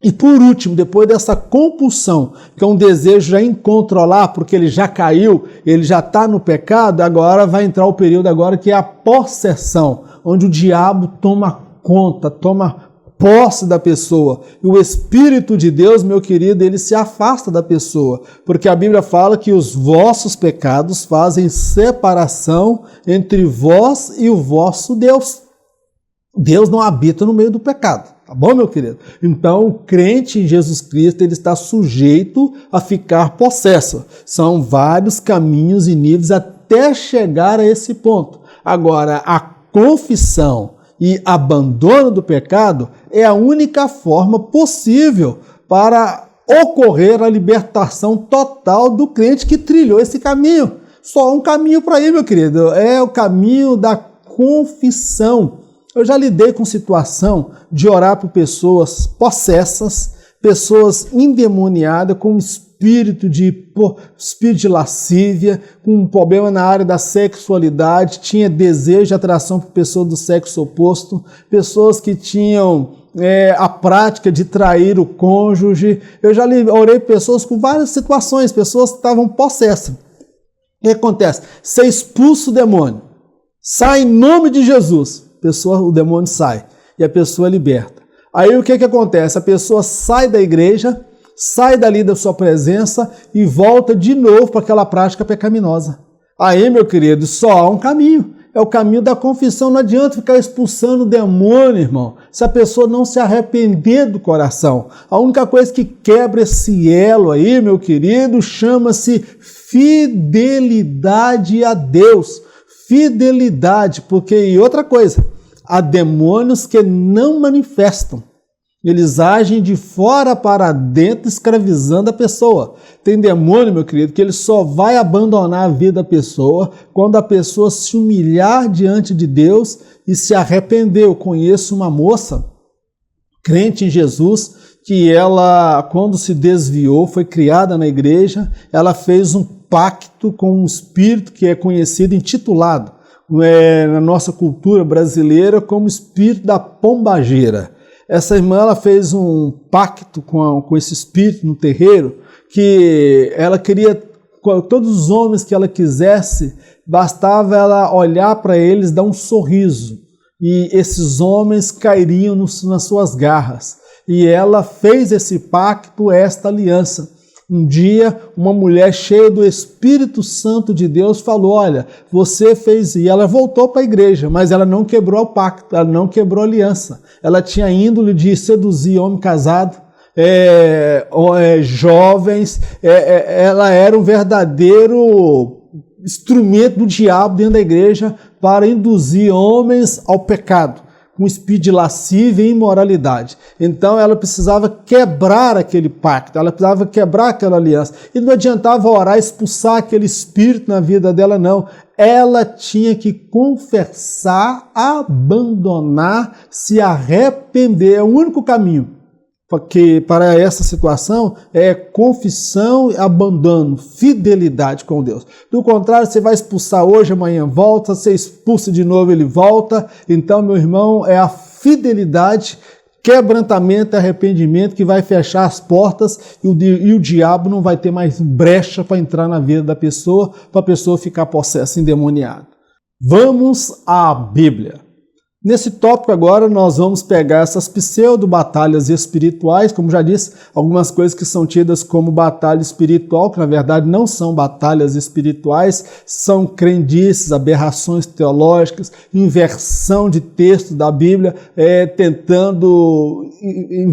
E por último, depois dessa compulsão, que é um desejo já incontrolável, porque ele já caiu, ele já está no pecado, agora vai entrar o período agora que é a possessão, onde o diabo toma conta, toma posse da pessoa. E o Espírito de Deus, meu querido, ele se afasta da pessoa, porque a Bíblia fala que os vossos pecados fazem separação entre vós e o vosso Deus. Deus não habita no meio do pecado. Tá bom, meu querido? Então, o crente em Jesus Cristo, ele está sujeito a ficar possesso. São vários caminhos e níveis até chegar a esse ponto. Agora, a confissão e abandono do pecado é a única forma possível para ocorrer a libertação total do crente que trilhou esse caminho. Só um caminho para ir, meu querido, é o caminho da confissão. Eu já lidei com situação de orar por pessoas possessas, pessoas endemoniadas, com espírito de lascívia, com um problema na área da sexualidade, tinha desejo de atração por pessoas do sexo oposto, pessoas que tinham a prática de trair o cônjuge. Eu já orei por pessoas com várias situações, pessoas que estavam possessas. O que acontece? Você expulsa o demônio, sai em nome de Jesus. O demônio sai e a pessoa é liberta. Aí o que acontece? A pessoa sai da igreja, sai dali da sua presença e volta de novo para aquela prática pecaminosa. Aí, meu querido, só há um caminho. É o caminho da confissão. Não adianta ficar expulsando o demônio, irmão, se a pessoa não se arrepender do coração. A única coisa que quebra esse elo aí, meu querido, chama-se fidelidade a Deus. Fidelidade, porque, e outra coisa, há demônios que não manifestam. Eles agem de fora para dentro, escravizando a pessoa. Tem demônio, meu querido, que ele só vai abandonar a vida da pessoa quando a pessoa se humilhar diante de Deus e se arrepender. Eu conheço uma moça, crente em Jesus, que ela, quando se desviou, foi criada na igreja, ela fez um pacto com um espírito que é conhecido, intitulado, na nossa cultura brasileira, como espírito da pombageira. Essa irmã ela fez um pacto com esse espírito no terreiro, que ela queria, todos os homens que ela quisesse, bastava ela olhar para eles, dar um sorriso, e esses homens cairiam nas suas garras. E ela fez esse pacto, esta aliança. Um dia, uma mulher cheia do Espírito Santo de Deus falou, olha, você fez... E ela voltou para a igreja, mas ela não quebrou o pacto, ela não quebrou a aliança. Ela tinha índole de seduzir homem casado, jovens, ela era um verdadeiro instrumento do diabo dentro da igreja para induzir homens ao pecado, com espírito de lascívia e imoralidade. Então ela precisava quebrar aquele pacto, ela precisava quebrar aquela aliança. E não adiantava orar, expulsar aquele espírito na vida dela, não. Ela tinha que confessar, abandonar, se arrepender. É o único caminho porque para essa situação é confissão, abandono, fidelidade com Deus. Do contrário, você vai expulsar hoje, amanhã volta, você expulsa de novo, ele volta. Então, meu irmão, é a fidelidade, quebrantamento, arrependimento que vai fechar as portas e o diabo não vai ter mais brecha para entrar na vida da pessoa, para a pessoa ficar possessa, endemoniada. Vamos à Bíblia. Nesse tópico agora nós vamos pegar essas pseudo-batalhas espirituais, como já disse, algumas coisas que são tidas como batalha espiritual, que na verdade não são batalhas espirituais, são crendices, aberrações teológicas, inversão de texto da Bíblia, tentando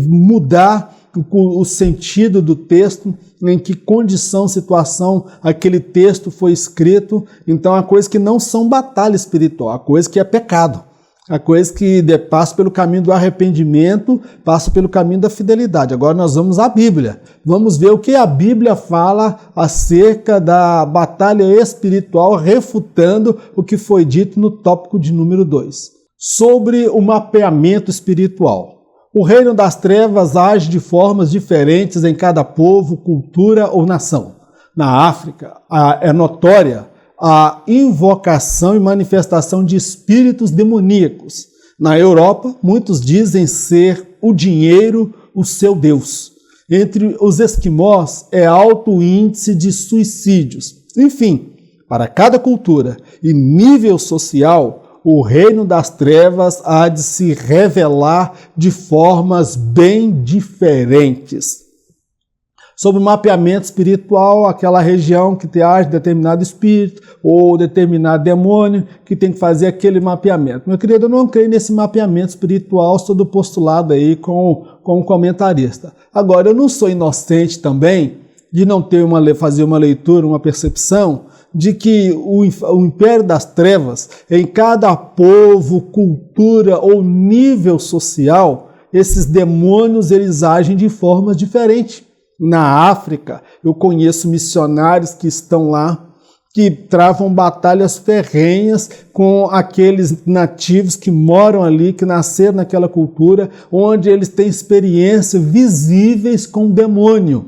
mudar o sentido do texto, em que condição, situação aquele texto foi escrito. Então há coisas que não são batalha espiritual, há coisas que é pecado. A coisa que passa pelo caminho do arrependimento, passa pelo caminho da fidelidade. Agora nós vamos à Bíblia. Vamos ver o que a Bíblia fala acerca da batalha espiritual, refutando o que foi dito no tópico de número 2. Sobre o mapeamento espiritual. O reino das trevas age de formas diferentes em cada povo, cultura ou nação. Na África, é notória a invocação e manifestação de espíritos demoníacos. Na Europa, muitos dizem ser o dinheiro o seu Deus. Entre os esquimós, é alto índice de suicídios. Enfim, para cada cultura e nível social, o reino das trevas há de se revelar de formas bem diferentes. Sobre o mapeamento espiritual, aquela região que age determinado espírito ou determinado demônio que tem que fazer aquele mapeamento. Meu querido, eu não creio nesse mapeamento espiritual, sou do postulado aí com o comentarista. Agora, eu não sou inocente também de não ter fazer uma leitura, uma percepção de que o império das trevas, em cada povo, cultura ou nível social, esses demônios eles agem de formas diferentes. Na África, eu conheço missionários que estão lá, que travam batalhas ferrenhas com aqueles nativos que moram ali, que nasceram naquela cultura, onde eles têm experiências visíveis com o demônio.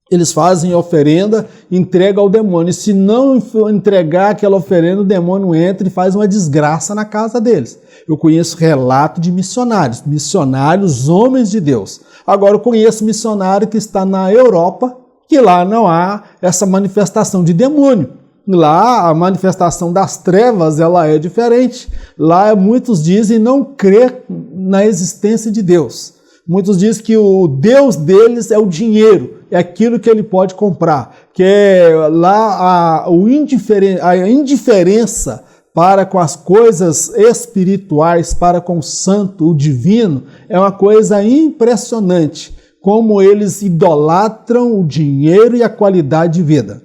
Eles fazem oferenda, entregam ao demônio. E se não entregar aquela oferenda, o demônio entra e faz uma desgraça na casa deles. Eu conheço relato de missionários, homens de Deus. Agora eu conheço missionário que está na Europa, que lá não há essa manifestação de demônio. Lá a manifestação das trevas ela é diferente. Lá muitos dizem não crer na existência de Deus. Muitos dizem que o Deus deles é o dinheiro, é aquilo que ele pode comprar, que é lá a indiferença para com as coisas espirituais, para com o santo, o divino, é uma coisa impressionante, como eles idolatram o dinheiro e a qualidade de vida.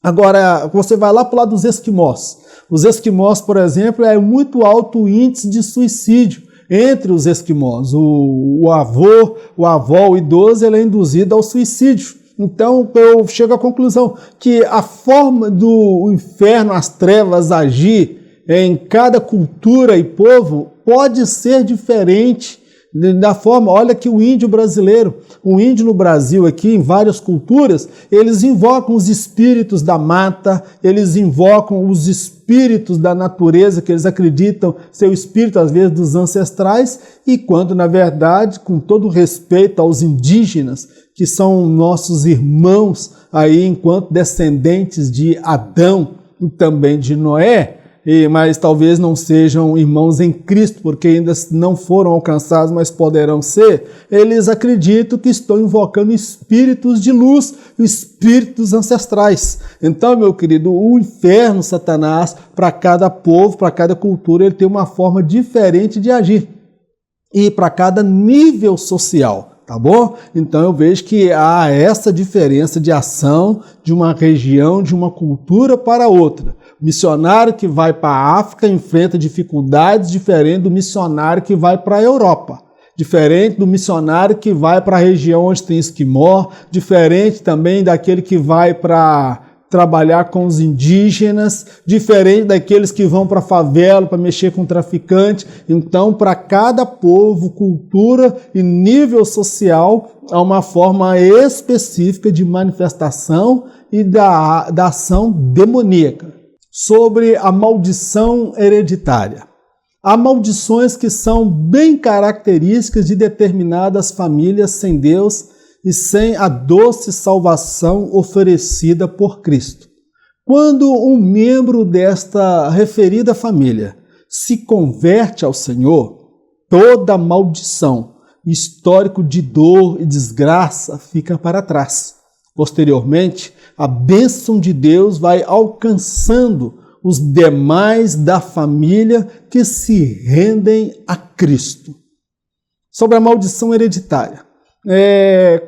Agora, você vai lá para o lado dos esquimós. Os esquimós, por exemplo, é muito alto o índice de suicídio entre os esquimós. O avô, o idoso, ele é induzido ao suicídio. Então eu chego à conclusão que a forma do inferno, as trevas agir em cada cultura e povo pode ser diferente da forma. Olha que o índio brasileiro, o índio no Brasil aqui, em várias culturas, eles invocam os espíritos da mata, eles invocam os espíritos da natureza, que eles acreditam ser o espírito, às vezes, dos ancestrais, e quando, na verdade, com todo respeito aos indígenas, que são nossos irmãos aí, enquanto descendentes de Adão e também de Noé, mas talvez não sejam irmãos em Cristo, porque ainda não foram alcançados, mas poderão ser, eles acreditam que estão invocando espíritos de luz, espíritos ancestrais. Então, meu querido, o inferno, Satanás, para cada povo, para cada cultura, ele tem uma forma diferente de agir. E para cada nível social. Tá bom? Então eu vejo que há essa diferença de ação de uma região, de uma cultura para outra. O missionário que vai para a África enfrenta dificuldades diferentes do missionário que vai para a Europa. Diferente do missionário que vai para a região onde tem esquimó, diferente também daquele que vai para trabalhar com os indígenas, diferente daqueles que vão para a favela para mexer com traficante. Então, para cada povo, cultura e nível social, há uma forma específica de manifestação e da ação demoníaca. Sobre a maldição hereditária. Há maldições que são bem características de determinadas famílias sem Deus e sem a doce salvação oferecida por Cristo. Quando um membro desta referida família se converte ao Senhor, toda maldição, histórico de dor e desgraça fica para trás. Posteriormente, a bênção de Deus vai alcançando os demais da família que se rendem a Cristo. Sobre a maldição hereditária.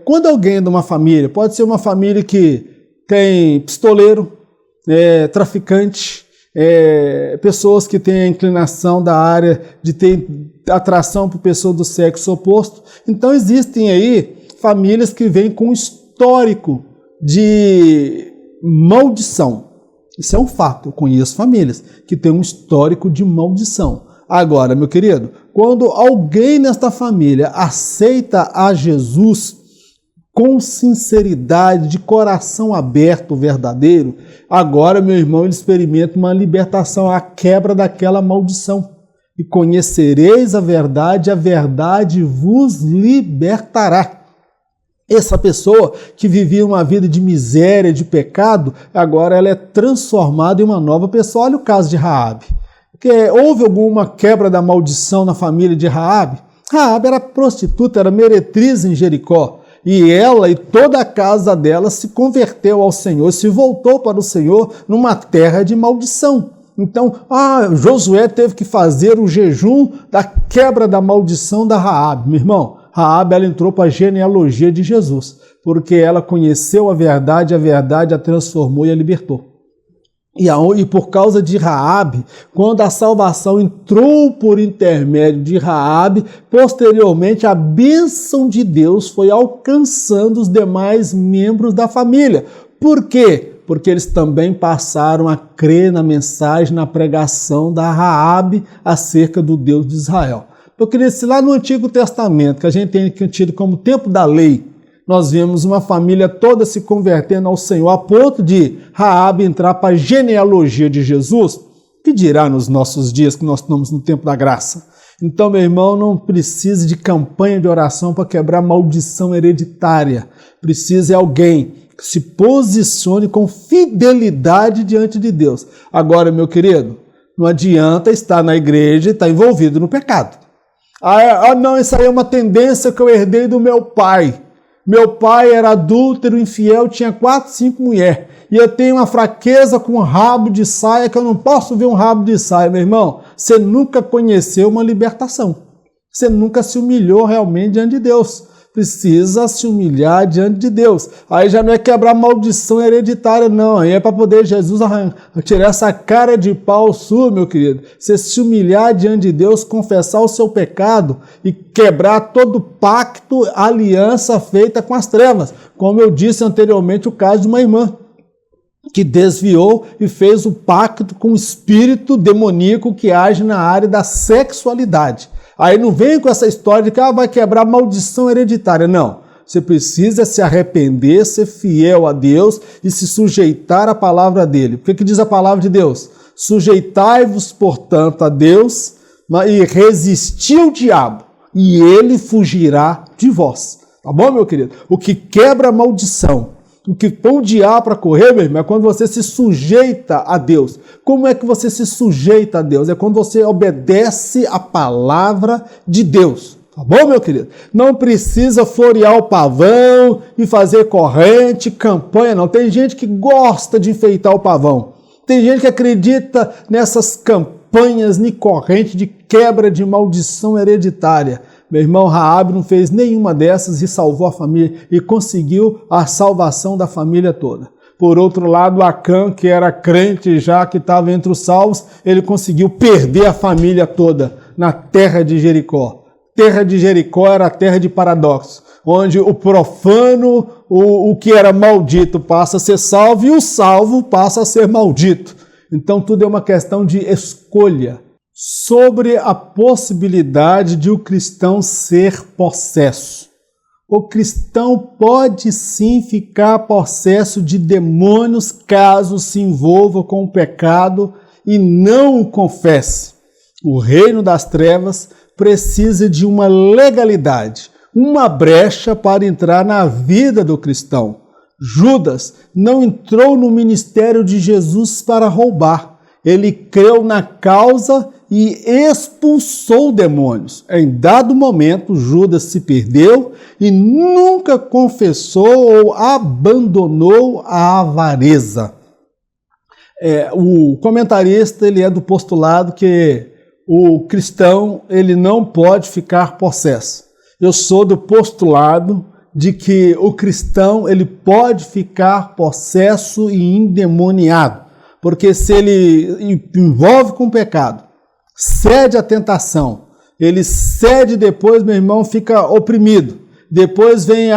Quando alguém de uma família, pode ser uma família que tem pistoleiro, traficante, pessoas que têm a inclinação da área de ter atração por pessoa do sexo oposto, então existem aí famílias que vêm com histórico de maldição. Isso é um fato, eu conheço famílias que têm um histórico de maldição. Agora, meu querido, quando alguém nesta família aceita a Jesus com sinceridade, de coração aberto, verdadeiro, agora, meu irmão, ele experimenta uma libertação, a quebra daquela maldição. E conhecereis a verdade vos libertará. Essa pessoa que vivia uma vida de miséria, de pecado, agora ela é transformada em uma nova pessoa. Olha o caso de Raabe. Houve alguma quebra da maldição na família de Raabe? Raabe era prostituta, era meretriz em Jericó. E ela e toda a casa dela se converteu ao Senhor, se voltou para o Senhor numa terra de maldição. Então, Josué teve que fazer o jejum da quebra da maldição da Raabe. Meu irmão, Raabe ela entrou para a genealogia de Jesus, porque ela conheceu a verdade a transformou e a libertou. E por causa de Raabe, quando a salvação entrou por intermédio de Raabe, posteriormente a bênção de Deus foi alcançando os demais membros da família. Por quê? Porque eles também passaram a crer na mensagem, na pregação da Raabe acerca do Deus de Israel. Eu queria dizer, lá no Antigo Testamento, que a gente tem tido como tempo da lei, nós vemos uma família toda se convertendo ao Senhor, a ponto de Raabe entrar para a genealogia de Jesus, que dirá nos nossos dias que nós estamos no tempo da graça. Então, meu irmão, não precisa de campanha de oração para quebrar maldição hereditária. Precisa de alguém que se posicione com fidelidade diante de Deus. Agora, meu querido, não adianta estar na igreja e estar envolvido no pecado. Não, isso aí é uma tendência que eu herdei do meu pai. Meu pai era adúltero, infiel, tinha 4, 5 mulheres. E eu tenho uma fraqueza com um rabo de saia, que eu não posso ver um rabo de saia, meu irmão. Você nunca conheceu uma libertação. Você nunca se humilhou realmente diante de Deus. precisa se humilhar diante de Deus. Aí já não é quebrar maldição hereditária, não. Aí é para poder Jesus tirar essa cara de pau sua, meu querido. Você se humilhar diante de Deus, confessar o seu pecado e quebrar todo pacto, aliança feita com as trevas. Como eu disse anteriormente, o caso de uma irmã que desviou e fez o pacto com o espírito demoníaco que age na área da sexualidade. Aí não vem com essa história de que vai quebrar maldição hereditária. Não. Você precisa se arrepender, ser fiel a Deus e se sujeitar à palavra dele. O que diz a palavra de Deus? Sujeitai-vos, portanto, a Deus e resisti ao diabo, e ele fugirá de vós. Tá bom, meu querido? O que quebra a maldição, o que põe o diabo para correr, meu irmão, é quando você se sujeita a Deus. Como é que você se sujeita a Deus? É quando você obedece a palavra de Deus. Tá bom, meu querido? Não precisa florear o pavão e fazer corrente, campanha, não. Tem gente que gosta de enfeitar o pavão. Tem gente que acredita nessas campanhas, nem corrente de quebra de maldição hereditária. Meu irmão, Raabe não fez nenhuma dessas e salvou a família e conseguiu a salvação da família toda. Por outro lado, Acã, que era crente já, que estava entre os salvos, ele conseguiu perder a família toda na terra de Jericó. Terra de Jericó era a terra de paradoxo, onde o profano, o que era maldito passa a ser salvo e o salvo passa a ser maldito. Então tudo é uma questão de escolha. Sobre a possibilidade de o cristão ser possesso. O cristão pode sim ficar possesso de demônios caso se envolva com o pecado e não o confesse. O reino das trevas precisa de uma legalidade, uma brecha para entrar na vida do cristão. Judas não entrou no ministério de Jesus para roubar. Ele creu na causa e expulsou demônios. Em dado momento, Judas se perdeu e nunca confessou ou abandonou a avareza. O comentarista ele é do postulado que o cristão ele não pode ficar possesso. Eu sou do postulado de que o cristão ele pode ficar possesso e endemoniado, porque se ele envolve com o pecado, cede à tentação, ele cede depois, meu irmão, fica oprimido. Depois vem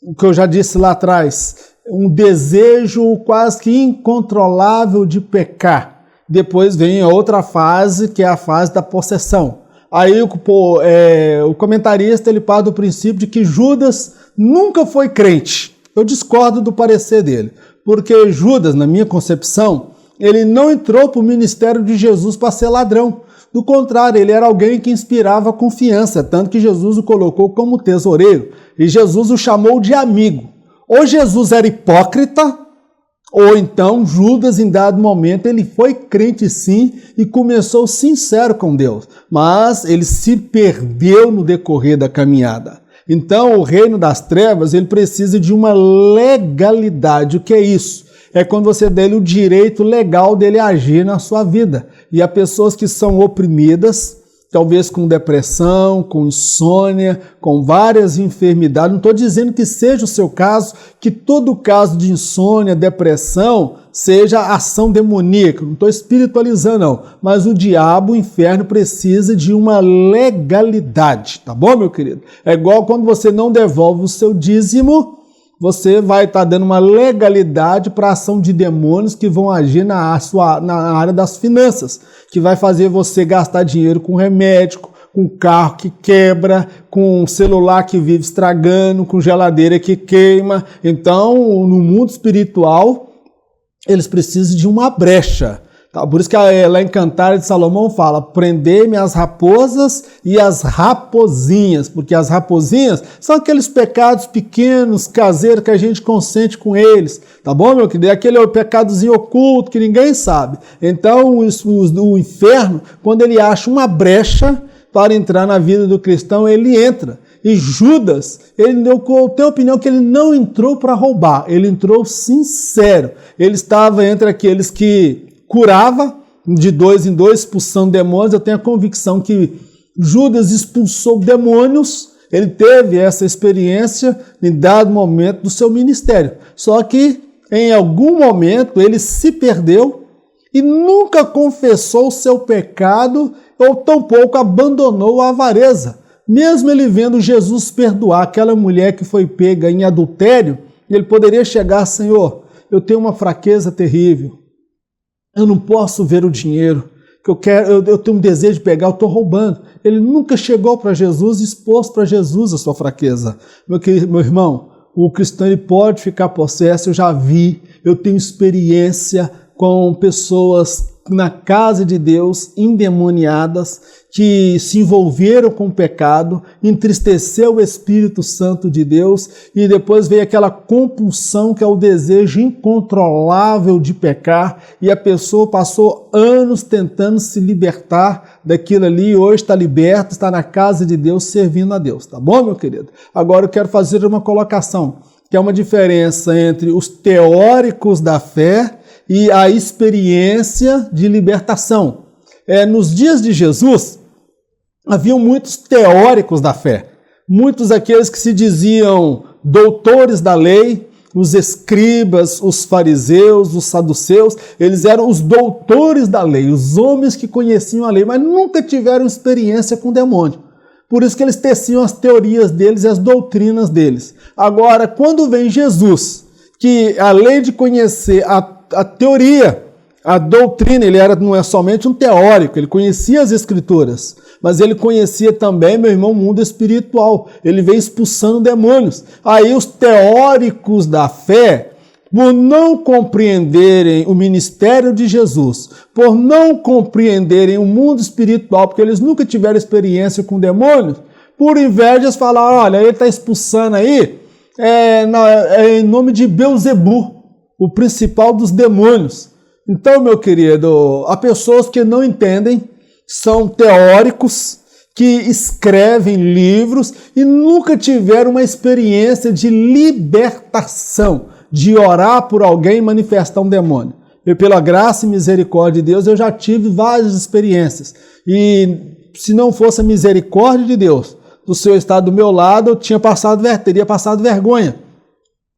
o que eu já disse lá atrás, um desejo quase que incontrolável de pecar. Depois vem a outra fase, que é a fase da possessão. Aí o comentarista ele parte do princípio de que Judas nunca foi crente. Eu discordo do parecer dele, porque Judas, na minha concepção, ele não entrou para o ministério de Jesus para ser ladrão. Do contrário, ele era alguém que inspirava confiança, tanto que Jesus o colocou como tesoureiro e Jesus o chamou de amigo. Ou Jesus era hipócrita, ou então Judas, em dado momento, ele foi crente sim e começou sincero com Deus, mas ele se perdeu no decorrer da caminhada. Então, o reino das trevas, ele precisa de uma legalidade. O que é isso? É quando você dá ele o direito legal dele agir na sua vida. E há pessoas que são oprimidas, talvez com depressão, com insônia, com várias enfermidades. Não estou dizendo que seja o seu caso, que todo caso de insônia, depressão, seja ação demoníaca. Não estou espiritualizando, não. Mas o diabo, o inferno, precisa de uma legalidade. Tá bom, meu querido? É igual quando você não devolve o seu dízimo, você vai estar dando uma legalidade para a ação de demônios que vão agir na área das finanças, que vai fazer você gastar dinheiro com remédio, com carro que quebra, com celular que vive estragando, com geladeira que queima. Então, no mundo espiritual, eles precisam de uma brecha. Tá? Por isso que lá em Cantares de Salomão fala, prendei-me as raposas e as rapozinhas, porque as rapozinhas são aqueles pecados pequenos, caseiros, que a gente consente com eles, tá bom, meu querido? É aquele pecadozinho oculto que ninguém sabe. Então, o inferno, quando ele acha uma brecha para entrar na vida do cristão, ele entra. E Judas, ele deu a opinião que ele não entrou para roubar, ele entrou sincero. Ele estava entre aqueles que curava de 2 em 2, expulsando demônios. Eu tenho a convicção que Judas expulsou demônios, ele teve essa experiência em dado momento do seu ministério. Só que em algum momento ele se perdeu e nunca confessou o seu pecado ou tampouco abandonou a avareza. Mesmo ele vendo Jesus perdoar aquela mulher que foi pega em adultério, ele poderia chegar: Senhor, eu tenho uma fraqueza terrível, eu não posso ver o dinheiro que eu tenho um desejo de pegar, eu estou roubando. Ele nunca chegou para Jesus e expôs para Jesus a sua fraqueza. Meu irmão, o cristão ele pode ficar possesso, eu já vi, eu tenho experiência com pessoas na casa de Deus, endemoniadas, que se envolveram com o pecado, entristeceu o Espírito Santo de Deus e depois veio aquela compulsão que é o desejo incontrolável de pecar e a pessoa passou anos tentando se libertar daquilo ali e hoje está liberta, está na casa de Deus servindo a Deus, tá bom, meu querido? Agora eu quero fazer uma colocação, que é uma diferença entre os teóricos da fé e a experiência de libertação. Nos dias de Jesus, haviam muitos teóricos da fé, muitos aqueles que se diziam doutores da lei, os escribas, os fariseus, os saduceus, eles eram os doutores da lei, os homens que conheciam a lei, mas nunca tiveram experiência com o demônio. Por isso que eles teciam as teorias deles e as doutrinas deles. Agora, quando vem Jesus, que além de conhecer a teoria, a doutrina, ele não é somente um teórico, ele conhecia as escrituras, mas ele conhecia também, meu irmão, o mundo espiritual. Ele veio expulsando demônios. Aí os teóricos da fé, por não compreenderem o ministério de Jesus, por não compreenderem o mundo espiritual, porque eles nunca tiveram experiência com demônios, por invejas falaram: olha, ele está expulsando aí em nome de Belzebu, o principal dos demônios. Então, meu querido, há pessoas que não entendem, são teóricos, que escrevem livros e nunca tiveram uma experiência de libertação, de orar por alguém e manifestar um demônio. Eu, pela graça e misericórdia de Deus, eu já tive várias experiências. E se não fosse a misericórdia de Deus, do Senhor estar do meu lado, eu teria passado vergonha.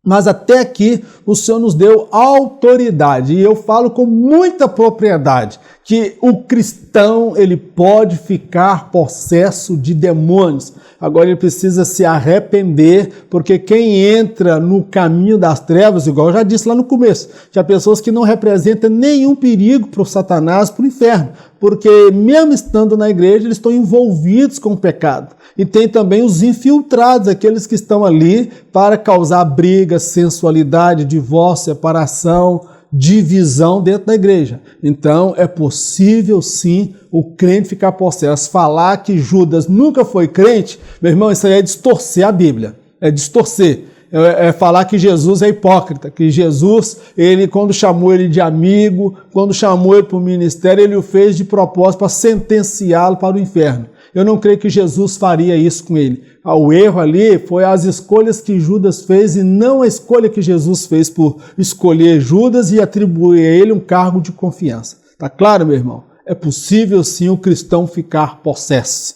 Mas até aqui o Senhor nos deu autoridade e eu falo com muita propriedade que o cristão ele pode ficar possesso de demônios. Agora ele precisa se arrepender, porque quem entra no caminho das trevas, igual eu já disse lá no começo, já pessoas que não representam nenhum perigo para o Satanás, para o inferno, porque mesmo estando na igreja eles estão envolvidos com o pecado. E tem também os infiltrados, aqueles que estão ali para causar briga, sensualidade, divórcio, separação, divisão dentro da igreja. Então, é possível sim o crente ficar possesso. Falar que Judas nunca foi crente, meu irmão, isso aí é distorcer a Bíblia. É distorcer. É falar que Jesus é hipócrita, que Jesus, ele quando chamou ele de amigo, quando chamou ele para o ministério, ele o fez de propósito para sentenciá-lo para o inferno. Eu não creio que Jesus faria isso com ele. O erro ali foi as escolhas que Judas fez e não a escolha que Jesus fez por escolher Judas e atribuir a ele um cargo de confiança. Tá claro, meu irmão? É possível sim o cristão ficar possesso.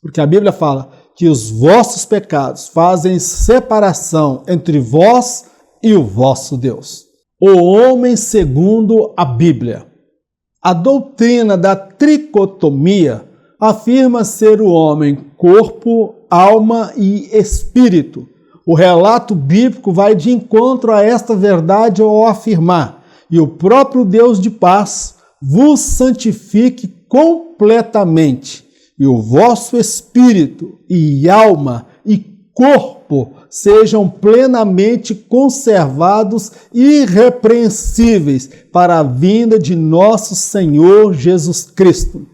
Porque a Bíblia fala que os vossos pecados fazem separação entre vós e o vosso Deus. O homem segundo a Bíblia. A doutrina da tricotomia afirma ser o homem corpo, alma e espírito. O relato bíblico vai de encontro a esta verdade ao afirmar: e o próprio Deus de paz vos santifique completamente, e o vosso espírito e alma e corpo sejam plenamente conservados irrepreensíveis para a vinda de nosso Senhor Jesus Cristo.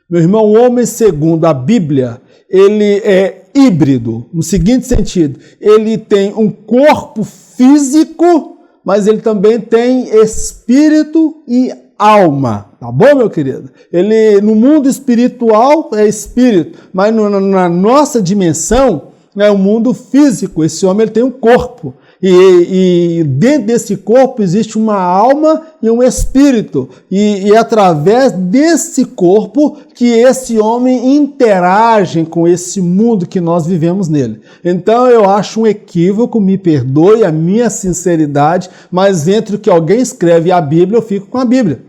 Meu irmão, o homem segundo a Bíblia, ele é híbrido, no seguinte sentido: ele tem um corpo físico, mas ele também tem espírito e alma, tá bom, meu querido? Ele, no mundo espiritual, é espírito, mas na nossa dimensão, é o mundo físico. Esse homem ele tem um corpo. E dentro desse corpo existe uma alma e um espírito. E é através desse corpo que esse homem interage com esse mundo que nós vivemos nele. Então eu acho um equívoco, me perdoe a minha sinceridade, mas entre o que alguém escreve e a Bíblia, eu fico com a Bíblia.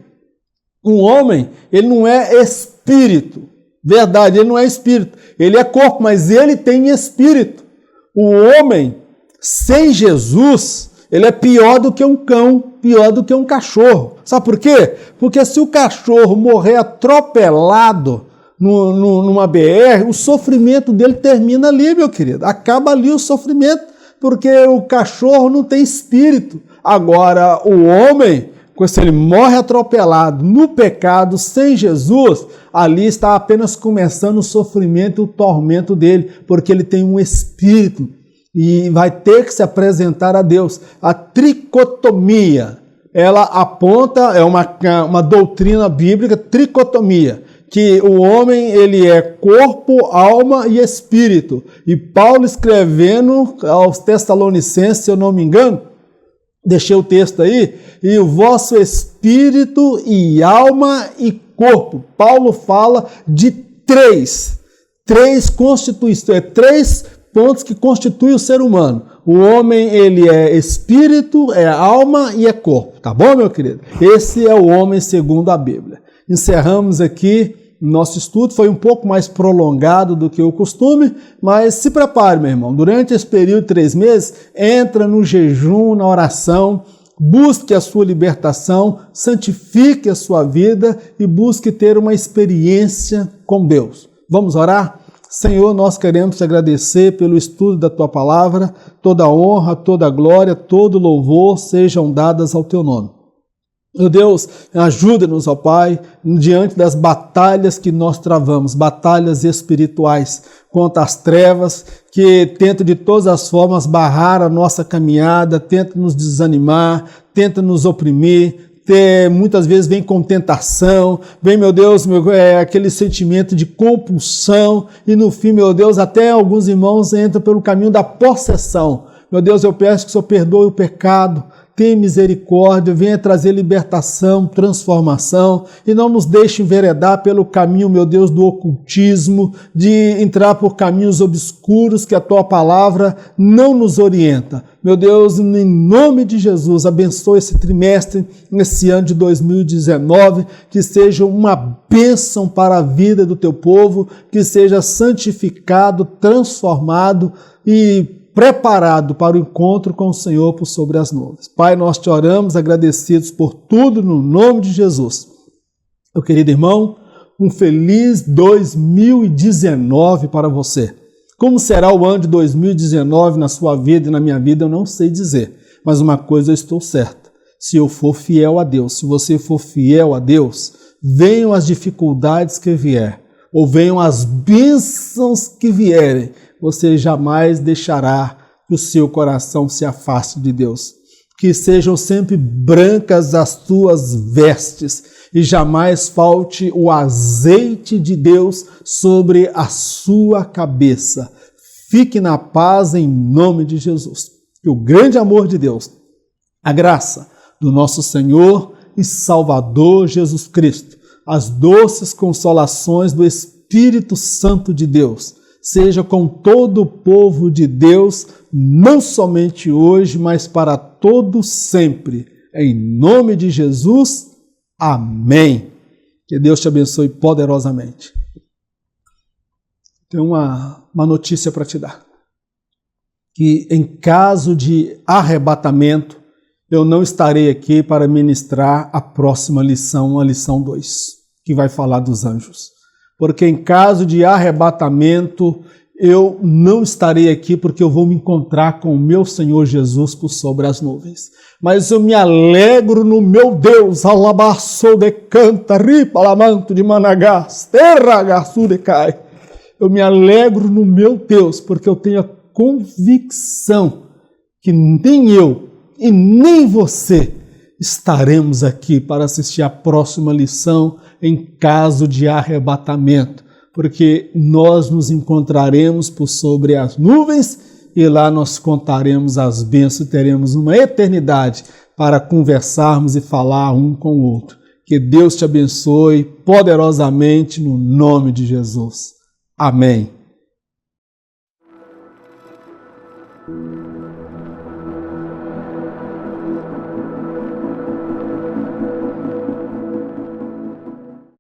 Um homem, ele não é espírito. Verdade, ele não é espírito. Ele é corpo, mas ele tem espírito. O homem sem Jesus, ele é pior do que um cão, pior do que um cachorro. Sabe por quê? Porque se o cachorro morrer atropelado numa BR, o sofrimento dele termina ali, meu querido. Acaba ali o sofrimento, porque o cachorro não tem espírito. Agora, o homem, se ele morre atropelado no pecado, sem Jesus, ali está apenas começando o sofrimento e o tormento dele, porque ele tem um espírito. E vai ter que se apresentar a Deus. A tricotomia, ela aponta, é uma doutrina bíblica, tricotomia, que o homem ele é corpo, alma e espírito. E Paulo escrevendo aos Tessalonicenses, se eu não me engano, deixei o texto aí, e o vosso espírito e alma e corpo. Paulo fala de três constituições, três pontos que constituem o ser humano. O homem, ele é espírito, é alma e é corpo. Tá bom, meu querido? Esse é o homem segundo a Bíblia. Encerramos aqui nosso estudo. Foi um pouco mais prolongado do que o costume, mas se prepare, meu irmão. Durante esse período de 3 meses, entra no jejum, na oração, busque a sua libertação, santifique a sua vida e busque ter uma experiência com Deus. Vamos orar? Senhor, nós queremos te agradecer pelo estudo da tua palavra. Toda honra, toda glória, todo louvor sejam dadas ao teu nome. Meu Deus, ajuda-nos, ó Pai, diante das batalhas que nós travamos, batalhas espirituais contra as trevas, que tentam de todas as formas barrar a nossa caminhada, tentam nos desanimar, tentam nos oprimir, muitas vezes vem com tentação, vem, meu Deus, aquele sentimento de compulsão e no fim, meu Deus, até alguns irmãos entram pelo caminho da possessão. Meu Deus, eu peço que o Senhor perdoe o pecado, tenha misericórdia, venha trazer libertação, transformação e não nos deixe enveredar pelo caminho, meu Deus, do ocultismo, de entrar por caminhos obscuros que a tua palavra não nos orienta. Meu Deus, em nome de Jesus, abençoe esse trimestre, esse ano de 2019, que seja uma bênção para a vida do teu povo, que seja santificado, transformado e preparado para o encontro com o Senhor por sobre as nuvens. Pai, nós te oramos, agradecidos por tudo, no nome de Jesus. Meu querido irmão, um feliz 2019 para você. Como será o ano de 2019 na sua vida e na minha vida, eu não sei dizer. Mas uma coisa eu estou certa. Se eu for fiel a Deus, se você for fiel a Deus, venham as dificuldades que vier, ou venham as bênçãos que vierem, você jamais deixará que o seu coração se afaste de Deus. Que sejam sempre brancas as tuas vestes e jamais falte o azeite de Deus sobre a sua cabeça. Fique na paz em nome de Jesus. Que o grande amor de Deus, a graça do nosso Senhor e Salvador Jesus Cristo, as doces consolações do Espírito Santo de Deus, seja com todo o povo de Deus, não somente hoje, mas para todo sempre. Em nome de Jesus, amém. Que Deus te abençoe poderosamente. Tenho uma notícia para te dar. Que em caso de arrebatamento, eu não estarei aqui para ministrar a próxima lição, a lição 2, que vai falar dos anjos. Porque em caso de arrebatamento, eu não estarei aqui porque eu vou me encontrar com o meu Senhor Jesus por sobre as nuvens. Mas eu me alegro no meu Deus, alabaçou de canta, ripa, lamanto de managás, terra, gaçu de cai. Eu me alegro no meu Deus, porque eu tenho a convicção que nem eu e nem você estaremos aqui para assistir a próxima lição em caso de arrebatamento, porque nós nos encontraremos por sobre as nuvens e lá nós contaremos as bênçãos e teremos uma eternidade para conversarmos e falar um com o outro. Que Deus te abençoe poderosamente no nome de Jesus. Amém.